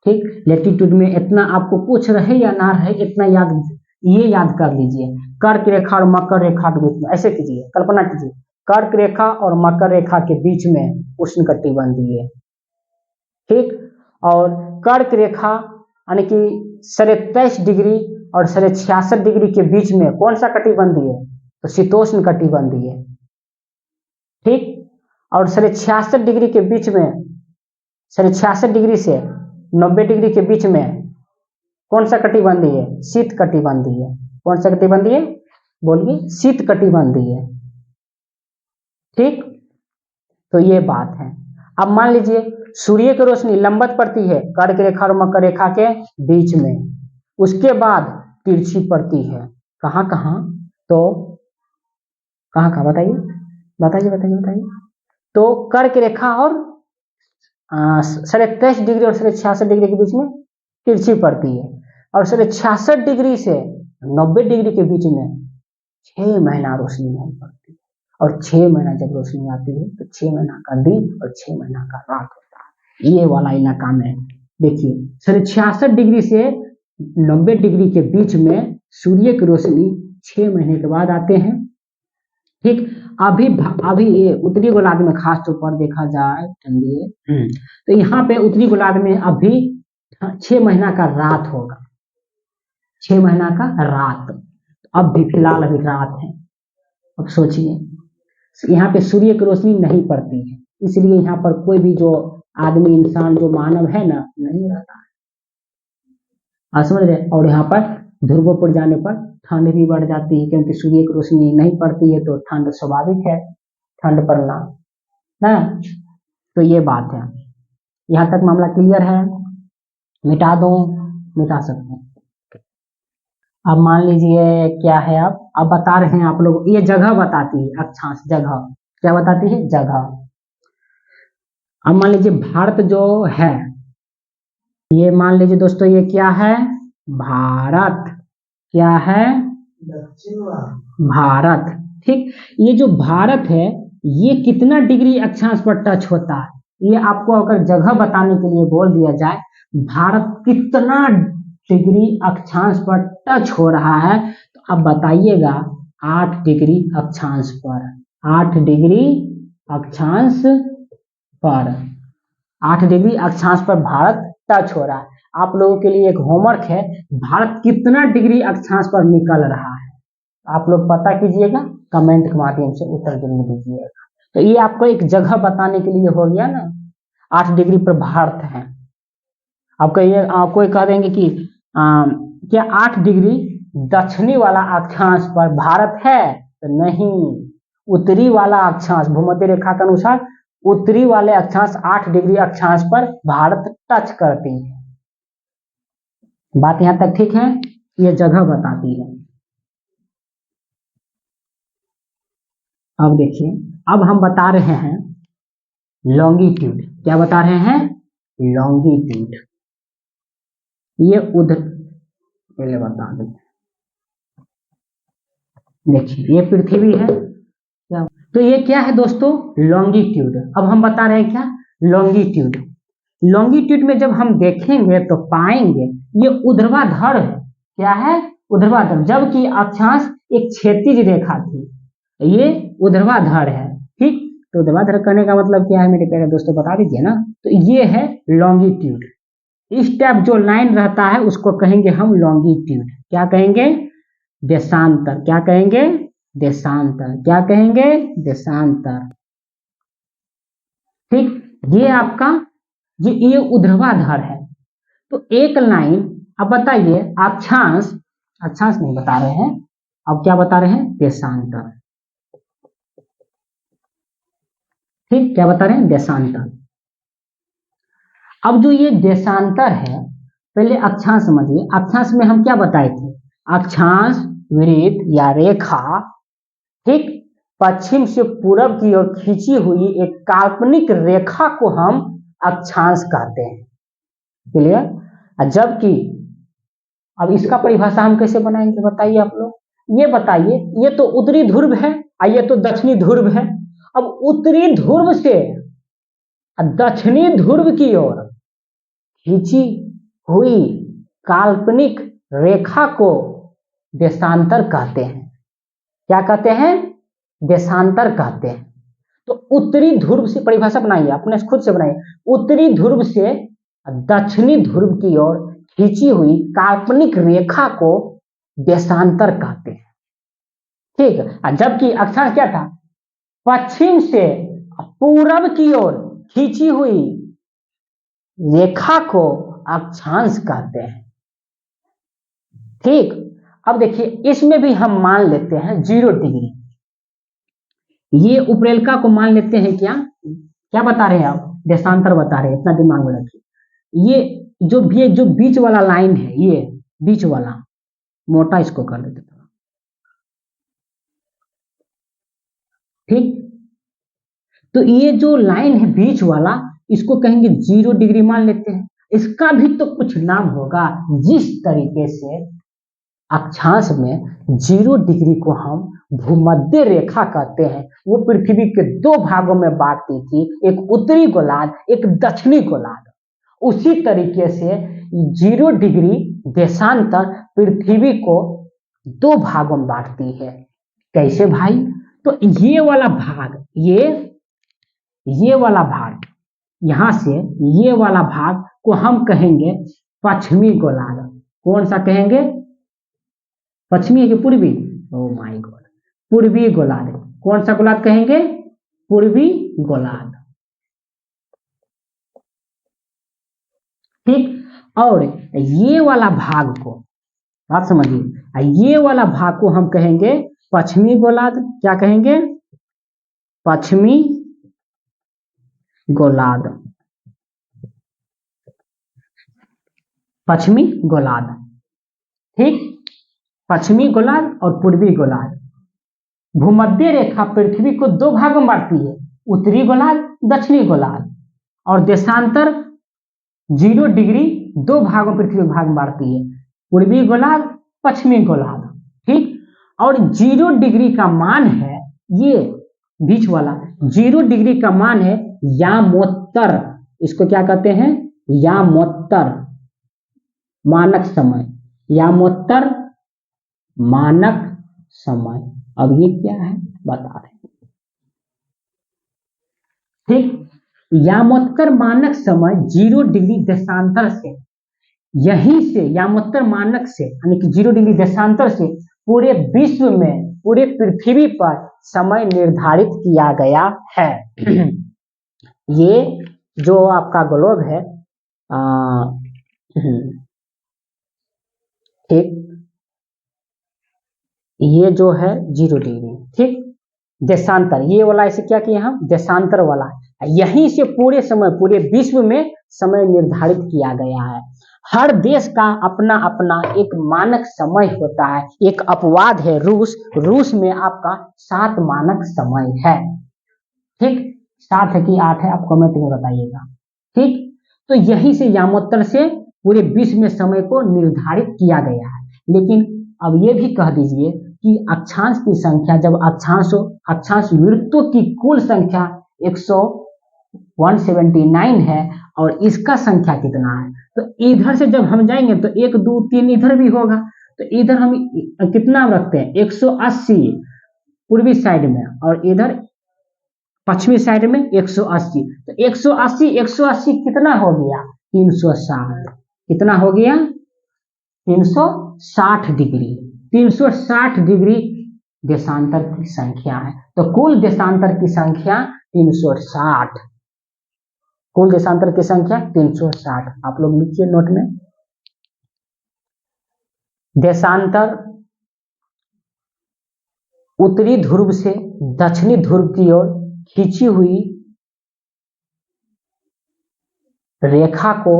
ठीक, लैटिट्यूड में इतना आपको पूछ रहे या ना रहे, इतना ये याद कर लीजिए। कर्क रेखा और मकर रेखा के बीच में, ऐसे कीजिए, कल्पना कीजिए, कर्क रेखा और मकर रेखा के बीच में उष्णकटिबंधीय। ठीक, और कर्क रेखा यानी कि 23.5 डिग्री और 66 डिग्री के बीच में कौन सा कटिबंधीय? तो शीतोष्ण कटिबंधीय। ठीक, और 66 डिग्री के बीच में, 66 डिग्री से 90 डिग्री के बीच में कौन सा कटिबंधीय? शीत कटिबंधीय। कौन सा कटिबंधीय? बोलिए, शीत कटिबंधीय। ठीक, तो ये बात है। अब मान लीजिए सूर्य की रोशनी लंबवत पड़ती है कर्क रेखा और मकर रेखा के बीच में, उसके बाद तिरछी पड़ती है कहाँ कहाँ? तो कहाँ कहाँ बताइए, बताइए बताइए बताइए। तो कर्क रेखा और 23.5 डिग्री और 66 डिग्री के बीच में तिरछी पड़ती है, और 66 डिग्री से 90 डिग्री के बीच में 6 महीना रोशनी नहीं पड़ती। और 6 महीना जब रोशनी आती है तो 6 महीना का दिन और 6 महीना का रात होता है। ये वाला इलाका में देखिए 66 डिग्री से 90 डिग्री के बीच में सूर्य की रोशनी 6 महीने के बाद आते हैं। ठीक, अभी ये उत्तरी गोलार्ध में खास तौर पर देखा जाए ठंडी तो यहाँ पे उत्तरी गोलार्ध में अभी 6 महीना का रात होगा, 6 महीना का रात। अब भी फिलहाल अभी रात है। अब सोचिए यहाँ पे सूर्य की रोशनी नहीं पड़ती है, इसलिए यहाँ पर कोई भी जो आदमी इंसान जो मानव है ना नहीं रहता है। आप समझ रहे? और यहाँ पर ध्रुवों पर जाने पर ठंड भी बढ़ जाती है, क्योंकि सूर्य की रोशनी नहीं पड़ती है तो ठंड स्वाभाविक है, ठंड पड़ना ना। तो ये बात है। यहाँ तक मामला क्लियर है? मिटा दो, मिटा सकते हैं। अब मान लीजिए क्या है, अब बता रहे हैं आप लोग, ये जगह बताती है, अक्षांश जगह क्या बताती है? जगह। अब मान लीजिए भारत जो है, ये मान लीजिए दोस्तों ये क्या है? भारत। क्या है? भारत। ठीक, ये जो भारत है ये कितना डिग्री अक्षांश पर टच होता है? ये आपको अगर जगह बताने के लिए बोल दिया जाए भारत कितना डिग्री अक्षांश पर टच हो रहा है, तो आप बताइएगा 8 डिग्री अक्षांश पर। 8 डिग्री अक्षांश पर, 8 डिग्री अक्षांश पर भारत टच हो रहा है। आप लोगों के लिए एक होमवर्क है, भारत कितना डिग्री अक्षांश पर निकल रहा है, आप लोग पता कीजिएगा, कमेंट के माध्यम से उत्तर जरूर दीजिएगा। तो ये आपको एक जगह बताने के लिए हो गया ना, 8 डिग्री पर भारत है। आपको ये कोई कह देंगे कि क्या 8 डिग्री दक्षिणी वाला अक्षांश पर भारत है? तो नहीं, उत्तरी वाला अक्षांश भूमध्य रेखा के अनुसार उत्तरी वाले अक्षांश 8 डिग्री अक्षांश पर भारत टच करती है। बात यहां तक ठीक है? ये जगह बताती है। अब देखिए, अब हम बता रहे हैं लॉन्गिट्यूड। क्या बता रहे हैं? लॉन्गिट्यूड। ये उधर पहले बता दें, देखिए ये पृथ्वी है क्या, तो ये क्या है दोस्तों? लॉन्गिट्यूड। अब हम बता रहे हैं क्या? लॉन्गिट्यूड। लॉन्गिट्यूड में जब हम देखेंगे तो पाएंगे ये ऊर्ध्वाधर है। क्या है? ऊर्ध्वाधर। जबकि अक्षांश एक क्षैतिज रेखा थी, ये ऊर्ध्वाधर है। ठीक, तो ऊर्ध्वाधर करने का मतलब क्या है मेरे प्यारे दोस्तों, बता दीजिए ना। तो ये है लॉन्गिट्यूड। इस टाइप जो लाइन रहता है उसको कहेंगे हम लॉन्गिट्यूड। क्या कहेंगे? देशांतर। क्या कहेंगे? देशांतर। क्या कहेंगे? देशांतर। ठीक, ये आपका ये ऊर्ध्वाधर है। तो एक लाइन, अब बताइए अक्षांश, अक्षांश नहीं बता रहे हैं, अब क्या बता रहे हैं? देशांतर। ठीक, क्या बता रहे हैं? देशांतर। अब जो ये देशांतर है, पहले अक्षांश समझिए। अक्षांश में हम क्या बताए थे? अक्षांश वृत्त या रेखा, ठीक, पश्चिम से पूरब की ओर खींची हुई एक काल्पनिक रेखा को हम अक्षांश कहते हैं। क्लियर? जबकि अब इसका परिभाषा हम कैसे बनाएंगे बताइए आप लोग। ये बताइए, ये तो उत्तरी ध्रुव है और ये तो दक्षिणी ध्रुव है। अब उत्तरी ध्रुव से दक्षिणी ध्रुव की ओर खींची हुई काल्पनिक रेखा को देशांतर कहते हैं। क्या कहते हैं? देशांतर कहते हैं। तो उत्तरी ध्रुव से, परिभाषा बनाइए, अपने खुद से बनाइए, उत्तरी ध्रुव से दक्षिणी ध्रुव की ओर खींची हुई काल्पनिक रेखा को देशांतर कहते हैं। ठीक, जबकि अक्षांश क्या था? पश्चिम से पूरब की ओर खींची हुई रेखा को अक्षांश कहते हैं। ठीक, अब देखिए इसमें भी हम मान लेते हैं 0 डिग्री। ये उपरेखा को मान लेते हैं क्या? क्या बता रहे हैं आप? देशांतर बता रहे हैं, इतना दिमाग में रखिए। ये जो बीच वाला लाइन है, ये बीच वाला, मोटा इसको कर देते थोड़ा। ठीक, तो ये जो लाइन है बीच वाला, इसको कहेंगे 0 डिग्री मान लेते हैं। इसका भी तो कुछ नाम होगा। जिस तरीके से अक्षांश में 0 डिग्री को हम भूमध्य रेखा कहते हैं, वो पृथ्वी के दो भागों में बांटती थी, एक उत्तरी गोलार्ध, एक दक्षिणी गोलार्ध। उसी तरीके से 0 डिग्री देशांतर पृथ्वी को दो भागों में बांटती है। कैसे भाई? तो ये वाला भाग, ये वाला भाग, यहां से ये वाला भाग को हम कहेंगे पश्चिमी गोलार्ध। कौन सा कहेंगे? पश्चिमी है कि पूर्वी? ओ माय गॉड, पूर्वी गोलार्ध। कौन सा गोलार्ध कहेंगे? पूर्वी गोलार्ध। ठीक। और ये वाला भाग को, बात समझिए, ये वाला भाग को हम कहेंगे पश्चिमी गोलार्ध। क्या कहेंगे? पश्चिमी गोलार्ध। पश्चिमी गोलार्ध। ठीक। पश्चिमी गोलार्ध और पूर्वी गोलार्ध। भूमध्य रेखा पृथ्वी को दो भागों में बांटती है, उत्तरी गोलार्ध, दक्षिणी गोलार्ध। और देशांतर 0 डिग्री दो भागों पृथ्वी भाग में बांटती है, पूर्वी गोलार्ध, पश्चिमी गोलार्ध। ठीक। और 0 डिग्री का मान है, ये बीच वाला 0 डिग्री का मान है यामोत्तर। इसको क्या कहते हैं? यामोत्तर मानक समय। यामोत्तर मानक समय। अब ये क्या है बता रहे हैं। ठीक। यामोत्तर मानक समय 0 डिग्री देशांतर से, यहीं से यामोत्तर मानक से यानी कि 0 डिग्री देशांतर से पूरे विश्व में, पूरे पृथ्वी पर समय निर्धारित किया गया है। ये जो आपका ग्लोब है, ठीक, ये जो है 0 डिग्री, ठीक, देशांतर, ये वाला ऐसे क्या किया हम? देशांतर वाला। यहीं से पूरे समय, पूरे विश्व में समय निर्धारित किया गया है। हर देश का अपना अपना एक मानक समय होता है। एक अपवाद है रूस में आपका 7 मानक समय है। ठीक, 7 है कि 8 है, आप कमेंट में बताइएगा। ठीक। तो यहीं से यामोत्तर से पूरे विश्व में समय को निर्धारित किया गया है। लेकिन अब ये भी कह दीजिए कि अक्षांश की संख्या, जब अक्षांश वृत्तों की कुल संख्या 179 है और इसका संख्या कितना है, तो इधर से जब हम जाएंगे तो 1 2 3 इधर भी होगा, तो इधर हम कितना रखते हैं? 180 पूर्वी साइड में और इधर पश्चिमी साइड में 180। तो 180 कितना हो गया? 360। कितना हो गया? 360 डिग्री। 360 डिग्री देशांतर की संख्या है। तो कुल देशांतर की संख्या 360। कुल देशांतर की संख्या 360। आप लोग लिखिए नोट में। देशांतर उत्तरी ध्रुव से दक्षिणी ध्रुव की ओर खींची हुई रेखा को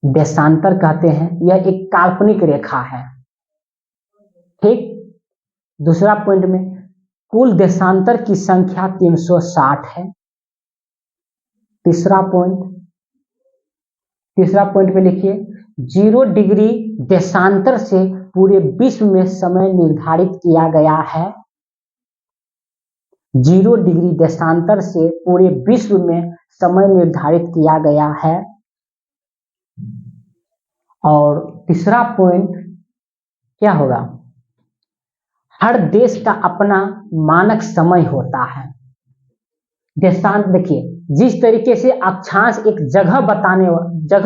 देशांतर कहते हैं। यह एक काल्पनिक रेखा है। ठीक। दूसरा पॉइंट में कुल देशांतर की संख्या 360 है। तीसरा पॉइंट में लिखिए 0 डिग्री देशांतर से पूरे विश्व में समय निर्धारित किया गया है। 0 डिग्री देशांतर से पूरे विश्व में समय निर्धारित किया गया है। और तीसरा पॉइंट क्या होगा? हर देश का अपना मानक समय होता है। देशांत देखिए, जिस तरीके से अक्षांश एक जगह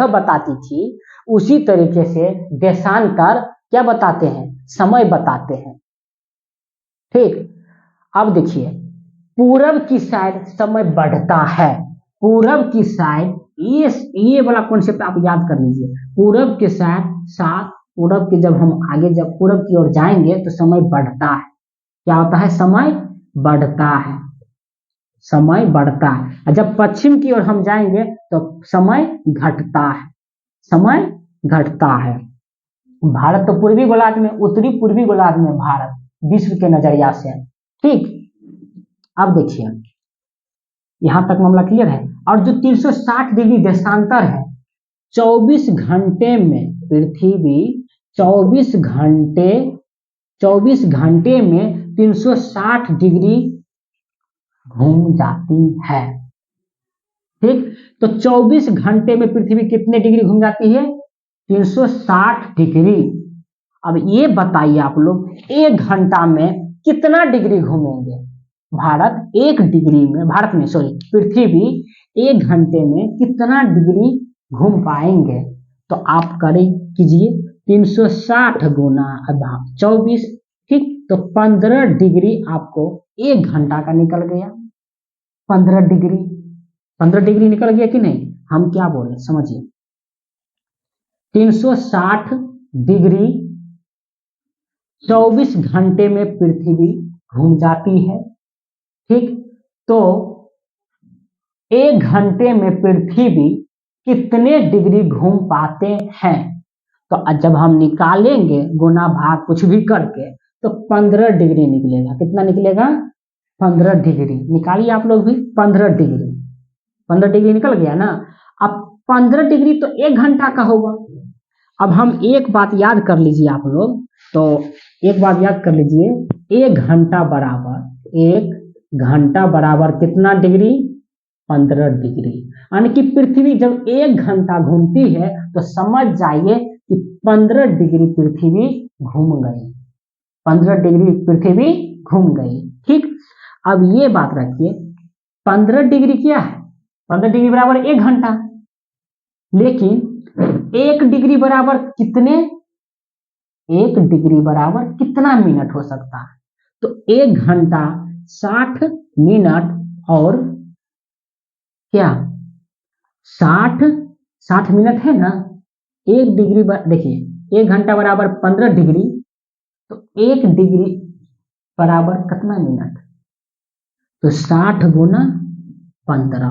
बताती थी, उसी तरीके से देशांतर क्या बताते हैं? समय बताते हैं। ठीक। अब देखिए, पूरब की साइड समय बढ़ता है। पूरब की साइड, ये वाला कॉन्सेप्ट आप याद कर लीजिए। पूरब के साथ पूरब के जब पूरब की ओर जाएंगे तो समय बढ़ता है। क्या होता है? समय बढ़ता है। समय बढ़ता है। और जब पश्चिम की ओर हम जाएंगे तो समय घटता है। समय घटता है। भारत तो पूर्वी गोलार्ध में, उत्तरी पूर्वी गोलार्ध में भारत विश्व के नजरिया से। ठीक। अब देखिए, यहां तक मामला क्लियर है। और जो 360 डिग्री देशांतर है, 24 घंटे में पृथ्वी 24 घंटे 24 घंटे में 360 डिग्री घूम जाती है। ठीक, तो 24 घंटे में पृथ्वी कितने डिग्री घूम जाती है? 360 डिग्री। अब ये बताइए आप लोग 1 घंटा में कितना डिग्री घूमेंगे? पृथ्वी 1 घंटे में कितना डिग्री घूम पाएंगे? तो आप कीजिए 360 गुना 24, ठीक, तो 15 डिग्री आपको 1 घंटा का निकल गया। 15 डिग्री निकल गया कि नहीं? हम क्या बोले समझिए, 360 डिग्री 24 घंटे में पृथ्वी घूम जाती है। ठीक, तो 1 घंटे में पृथ्वी कितने डिग्री घूम पाते हैं? तो जब हम निकालेंगे गुना भाग कुछ भी करके तो 15 डिग्री निकलेगा। कितना निकलेगा? 15 डिग्री। निकालिए आप लोग भी। 15 डिग्री निकल गया ना। अब 15 डिग्री तो 1 घंटा का होगा। अब हम एक बात याद कर लीजिए आप लोग, तो एक बात याद कर लीजिए, 1 घंटा बराबर कितना डिग्री? 15 डिग्री। यानी कि पृथ्वी जब 1 घंटा घूमती है तो समझ जाइए कि 15 डिग्री पृथ्वी घूम गई। 15 डिग्री पृथ्वी घूम गई। ठीक, अब ये बात रखिए, 15 डिग्री क्या है? 15 डिग्री बराबर 1 घंटा, लेकिन 1 डिग्री बराबर कितने? 1 डिग्री बराबर कितना मिनट हो सकता है? तो 1 घंटा 60 मिनट और क्या 60 मिनट है ना। 1 डिग्री देखिए 1 घंटा बराबर 15 डिग्री, तो 1 डिग्री बराबर कितना मिनट? तो 60 गुना 15,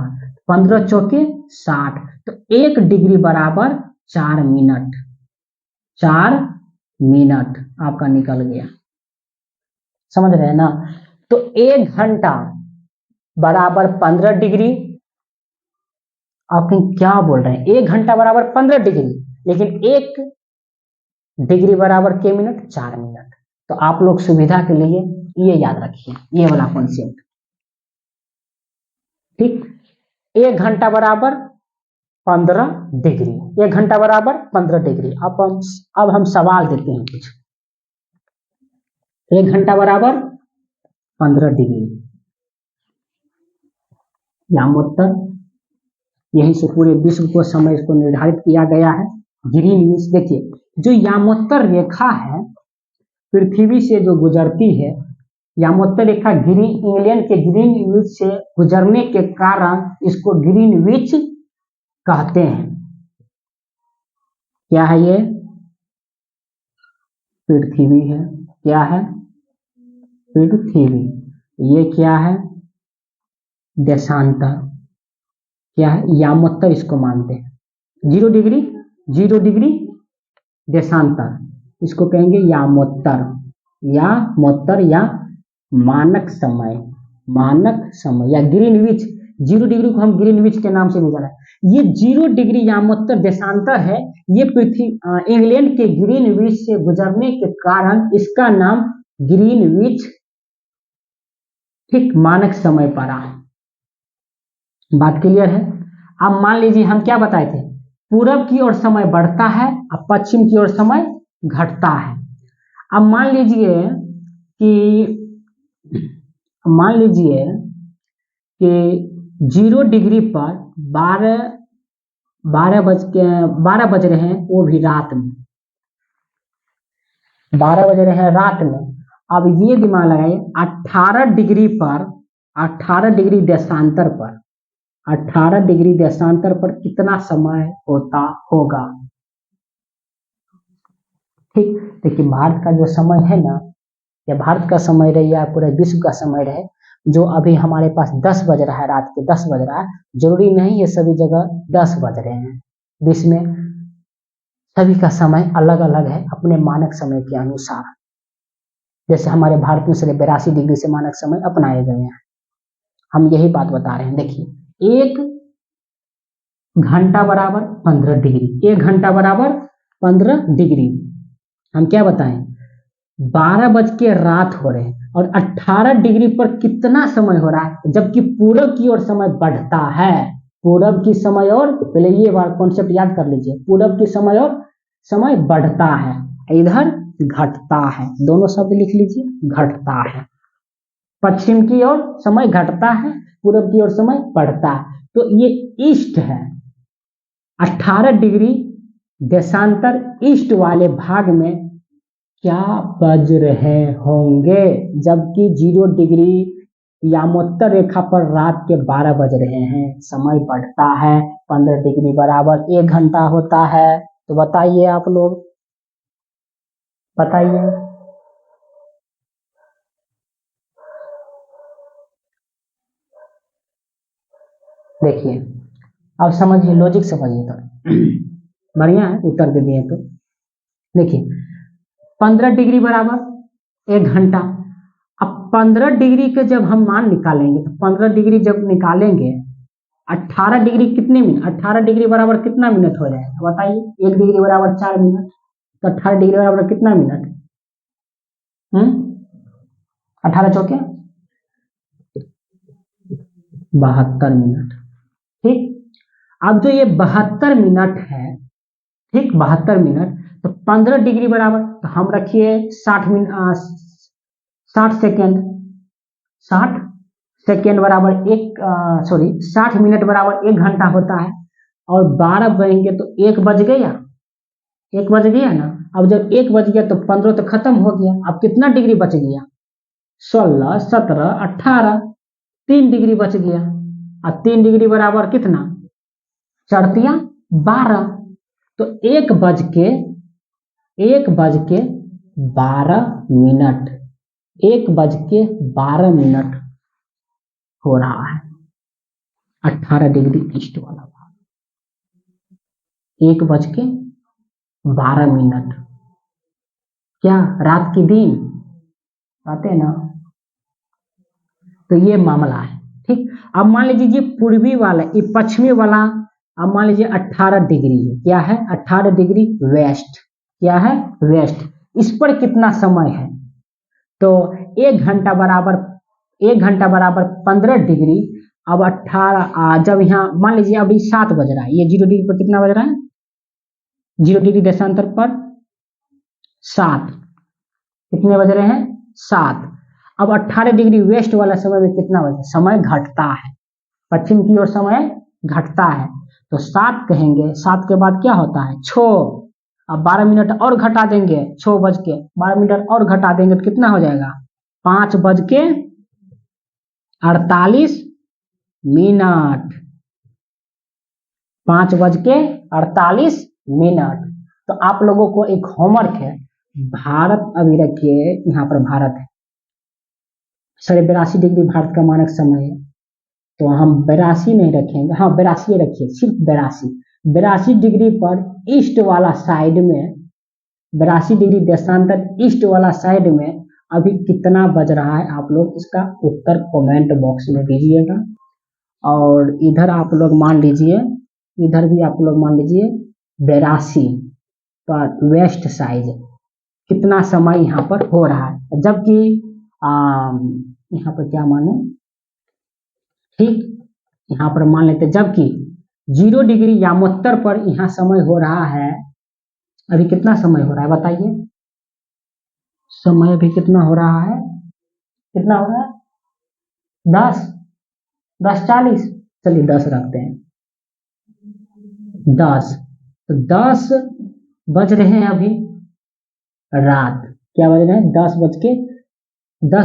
15 चौके 60, तो 1 डिग्री बराबर 4 मिनट। 4 मिनट आपका निकल गया। समझ रहे हैं ना। तो 1 घंटा बराबर 15 डिग्री। आप क्या बोल रहे हैं? 1 घंटा बराबर 15 डिग्री, लेकिन 1 डिग्री बराबर के मिनट? 4 मिनट। तो आप लोग सुविधा के लिए ये याद रखिए, ये वाला कॉन्सेप्ट। ठीक, 1 घंटा बराबर 15 डिग्री। 1 घंटा बराबर 15 डिग्री। अब हम सवाल देते हैं कुछ। 1 घंटा बराबर 15 डिग्री, यामोत्तर, यहीं से पूरे विश्व को समय को निर्धारित किया गया है। ग्रीनविच, देखिए जो यामोत्तर रेखा है पृथ्वी से जो गुजरती है, यामोत्तर रेखा इंग्लैंड के ग्रीनविच से गुजरने के कारण इसको ग्रीनविच कहते हैं। क्या है ये? पृथ्वी है। क्या है? पृथ्वी। ये क्या है? देशांतर। क्या है? यामोत्तर इसको मानते हैं। 0 डिग्री देशांतर, इसको कहेंगे यामोत्तर या मानक समय या ग्रीनविच। 0 डिग्री को हम ग्रीनविच के नाम से भी जाना है। ये 0 डिग्री यामोत्तर देशांतर है। ये पृथ्वी इंग्लैंड के ग्रीनविच से गुजरने के कारण इसका नाम ग्रीनविच, ठीक, मानक समय पड़ा। बात क्लियर है। अब मान लीजिए हम क्या बताए थे, पूरब की ओर समय बढ़ता है और पश्चिम की ओर समय घटता है। अब मान लीजिए कि 0 डिग्री पर 12 बज रहे हैं, वो भी रात में 12 बज रहे हैं रात में। अब ये दिमाग लगाइए 18 डिग्री देशांतर पर कितना समय होगा। ठीक, देखिए भारत का जो समय है ना, या भारत का समय रहे या पूरे विश्व का समय रहे, जो अभी हमारे पास 10 बज रहा है, रात के 10 बज रहा है, जरूरी नहीं है सभी जगह 10 बज रहे हैं। विश्व में सभी का समय अलग अलग है अपने मानक समय के अनुसार। जैसे हमारे भारत में सिर्फ 82 डिग्री से मानक समय अपनाए गए हैं। हम यही बात बता रहे हैं। देखिए 1 घंटा बराबर 15 डिग्री, 1 घंटा बराबर 15 डिग्री। हम क्या बताएं, 12 बज के रात हो रहे हैं और 18 डिग्री पर कितना समय हो रहा है, जबकि पूरब की ओर समय बढ़ता है। पूरब की समय और, पहले ये बात कॉन्सेप्ट याद कर लीजिए, पूरब की समय और समय बढ़ता है, इधर घटता है। दोनों शब्द लिख लीजिए, घटता है। पश्चिम की ओर समय घटता है, पूरब की ओर समय बढ़ता है। तो ये ईस्ट है। 18 डिग्री देशांतर ईस्ट वाले भाग में क्या बज रहे होंगे, जबकि 0 डिग्री यामोत्तर रेखा पर रात के 12 बज रहे हैं, समय बढ़ता है। 15 डिग्री बराबर 1 घंटा होता है। तो बताइए आप लोग, बताइए। देखिए, अब समझिए, लॉजिक समझिए तो बढ़िया है, उत्तर दे दिए तो। देखिए, 15 डिग्री बराबर 1 घंटा। अब 15 डिग्री के जब हम मान निकालेंगे, तो 15 डिग्री जब निकालेंगे, 18 डिग्री कितने मिनट, 18 डिग्री बराबर कितना मिनट हो जाएगा बताइए। 1 डिग्री बराबर 4 मिनट, तो 18 डिग्री बराबर कितना मिनट? 18 चौके 72 मिनट। ठीक, अब जो ये 72 मिनट है, ठीक 72 मिनट, तो 15 डिग्री बराबर, तो हम रखिए 60 मिनट, 60 सेकेंड। 60 सेकेंड बराबर एक, सॉरी 60 मिनट बराबर 1 घंटा होता है। और 12 बजेंगे तो 1 बज गया, 1 बज गया ना। अब जब 1 बज गया तो 15 तो खत्म हो गया। अब कितना डिग्री बच गया? 16, 17, 18, 3 डिग्री बच गया। और 3 डिग्री बराबर कितना? चढ़तिया 12। तो 1 बज के 12 मिनट, 1 बज के 12 मिनट हो रहा है 18 डिग्री ईस्ट वाला भाग। 1 बज के 12 मिनट, क्या रात की दिन आते ना? तो ये मामला है। ठीक, अब मान लीजिए पूर्वी वाला, ये पश्चिमी वाला, अब मान लीजिए 18 डिग्री है। क्या है? 18 डिग्री वेस्ट। क्या है? वेस्ट। इस पर कितना समय है? तो 1 घंटा बराबर 15 डिग्री। अब 18, जब यहाँ मान लीजिए अभी 7 बज रहा है, ये 0 डिग्री पर कितना बज रहा है? 0 डिग्री देशांतर पर 7। कितने बज रहे हैं? 7। अब 18 डिग्री वेस्ट वाला समय में कितना बजे? समय घटता है, पश्चिम की ओर समय घटता है। तो 7 कहेंगे, 7 के बाद क्या होता है? 6। अब 12 मिनट और घटा देंगे, 6 बज के 12 मिनट और घटा देंगे तो कितना हो जाएगा? 5 बज के 48 मिनट। 5 बज के 48 मिनट। तो आप लोगों को एक होमवर्क है। भारत, अभी रखिए यहाँ पर भारत है, 82 डिग्री भारत का मानक समय है। तो हम 82 नहीं रखेंगे, हाँ 82 रखिए, सिर्फ 82। 82 डिग्री पर ईस्ट वाला साइड में, 82 डिग्री देशांतर ईस्ट वाला साइड में अभी कितना बज रहा है, आप लोग इसका उत्तर कमेंट बॉक्स में दीजिएगा। और इधर आप लोग मान लीजिए, इधर भी आप लोग मान लीजिए 82 पर वेस्ट साइड कितना समय यहाँ पर हो रहा है, जबकि यहाँ पर क्या माने, ठीक यहाँ पर मान लेते, जबकि 0 डिग्री यामोत्तर पर यहाँ समय हो रहा है, अभी कितना समय हो रहा है बताइए? समय अभी कितना हो रहा है? कितना हो रहा है? 10, 10:40। चलिए 10 रखते हैं, 10। तो 10 बज रहे हैं अभी रात। क्या बज रहे हैं? 10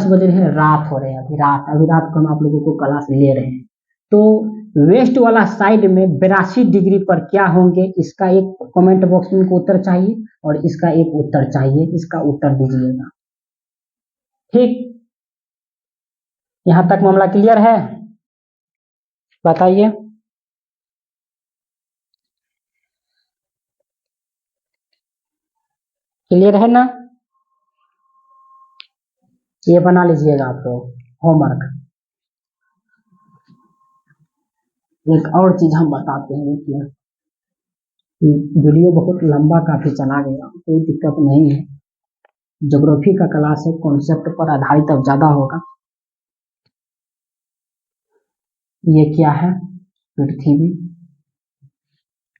बज रहे हैं, रात हो रहे हैं अभी, रात, अभी रात को हम आप लोगों को क्लास ले रहे हैं। तो वेस्ट वाला साइड में 82 डिग्री पर क्या होंगे, इसका एक कमेंट बॉक्स में उत्तर चाहिए और इसका एक उत्तर चाहिए, इसका उत्तर दीजिएगा। ठीक, यहां तक मामला क्लियर है? बताइए। क्लियर है ना? ये बना लीजिएगा आप लोग होमवर्क। एक और चीज हम बताते हैं, देखिए वीडियो बहुत लंबा काफी चला गया, कोई दिक्कत नहीं है। ज्योग्राफी का क्लास है, कॉन्सेप्ट पर आधारित अब ज्यादा होगा। ये क्या है? पृथ्वी,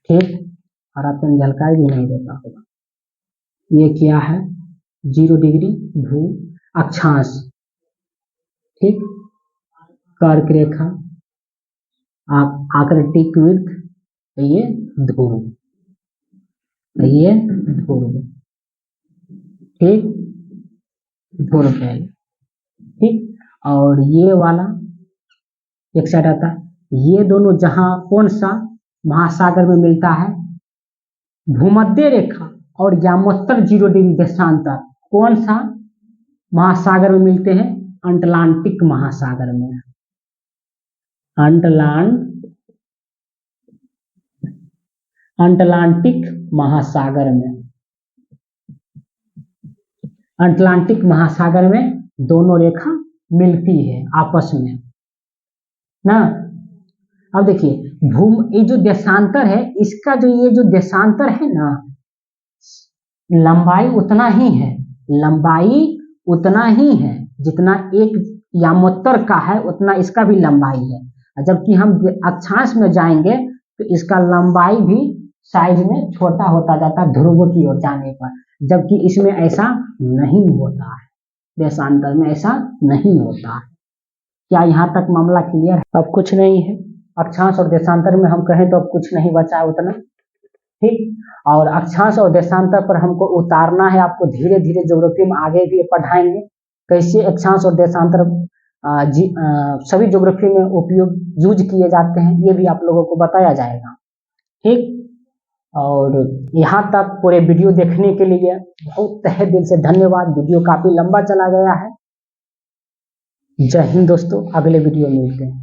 ठीक, और आपने झलकाई भी नहीं देता होगा। ये क्या है? 0 डिग्री भू अक्षांश, ठीक, कर्क रेखा, आकृतिक वृत्त, ये ध्रुव, ये ध्रुव, ठीक, ध्रुव है, ठीक। और ये वाला एक साइड आता है, ये दोनों जहां कौन सा महासागर में मिलता है? भूमध्य रेखा और यामोत्तर 0 डिग्री देशांतर कौन सा महासागर में मिलते हैं? अटलांटिक महासागर में, अटलांटिक महासागर में, अटलांटिक महासागर में दोनों रेखा मिलती है आपस में ना। अब देखिए ये जो देशांतर है, इसका जो ये जो देशांतर है ना, लंबाई उतना ही है, लंबाई उतना ही है जितना एक यामोत्तर का है, उतना इसका भी लंबाई है। जबकि हम अक्षांश में जाएंगे तो इसका लंबाई भी साइज में छोटा होता जाता है ध्रुव की ओर जाने पर, जबकि इसमें ऐसा नहीं होता है, देशांतर में ऐसा नहीं होता है। क्या यहाँ तक मामला क्लियर है? अब कुछ नहीं है, अक्षांश और देशांतर में हम कहें तो अब कुछ नहीं बचा है उतना, ठीक। और अक्षांश और देशांतर पर हमको उतारना है, आपको धीरे धीरे ज्योग्राफी में आगे भी पढ़ाएंगे कैसे अक्षांश और देशांतर सभी ज्योग्राफी में उपयोग यूज किए जाते हैं, ये भी आप लोगों को बताया जाएगा, ठीक। और यहाँ तक पूरे वीडियो देखने के लिए बहुत तहे दिल से धन्यवाद। वीडियो काफी लंबा चला गया है। जय हिंद दोस्तों, अगले वीडियो में मिलते हैं।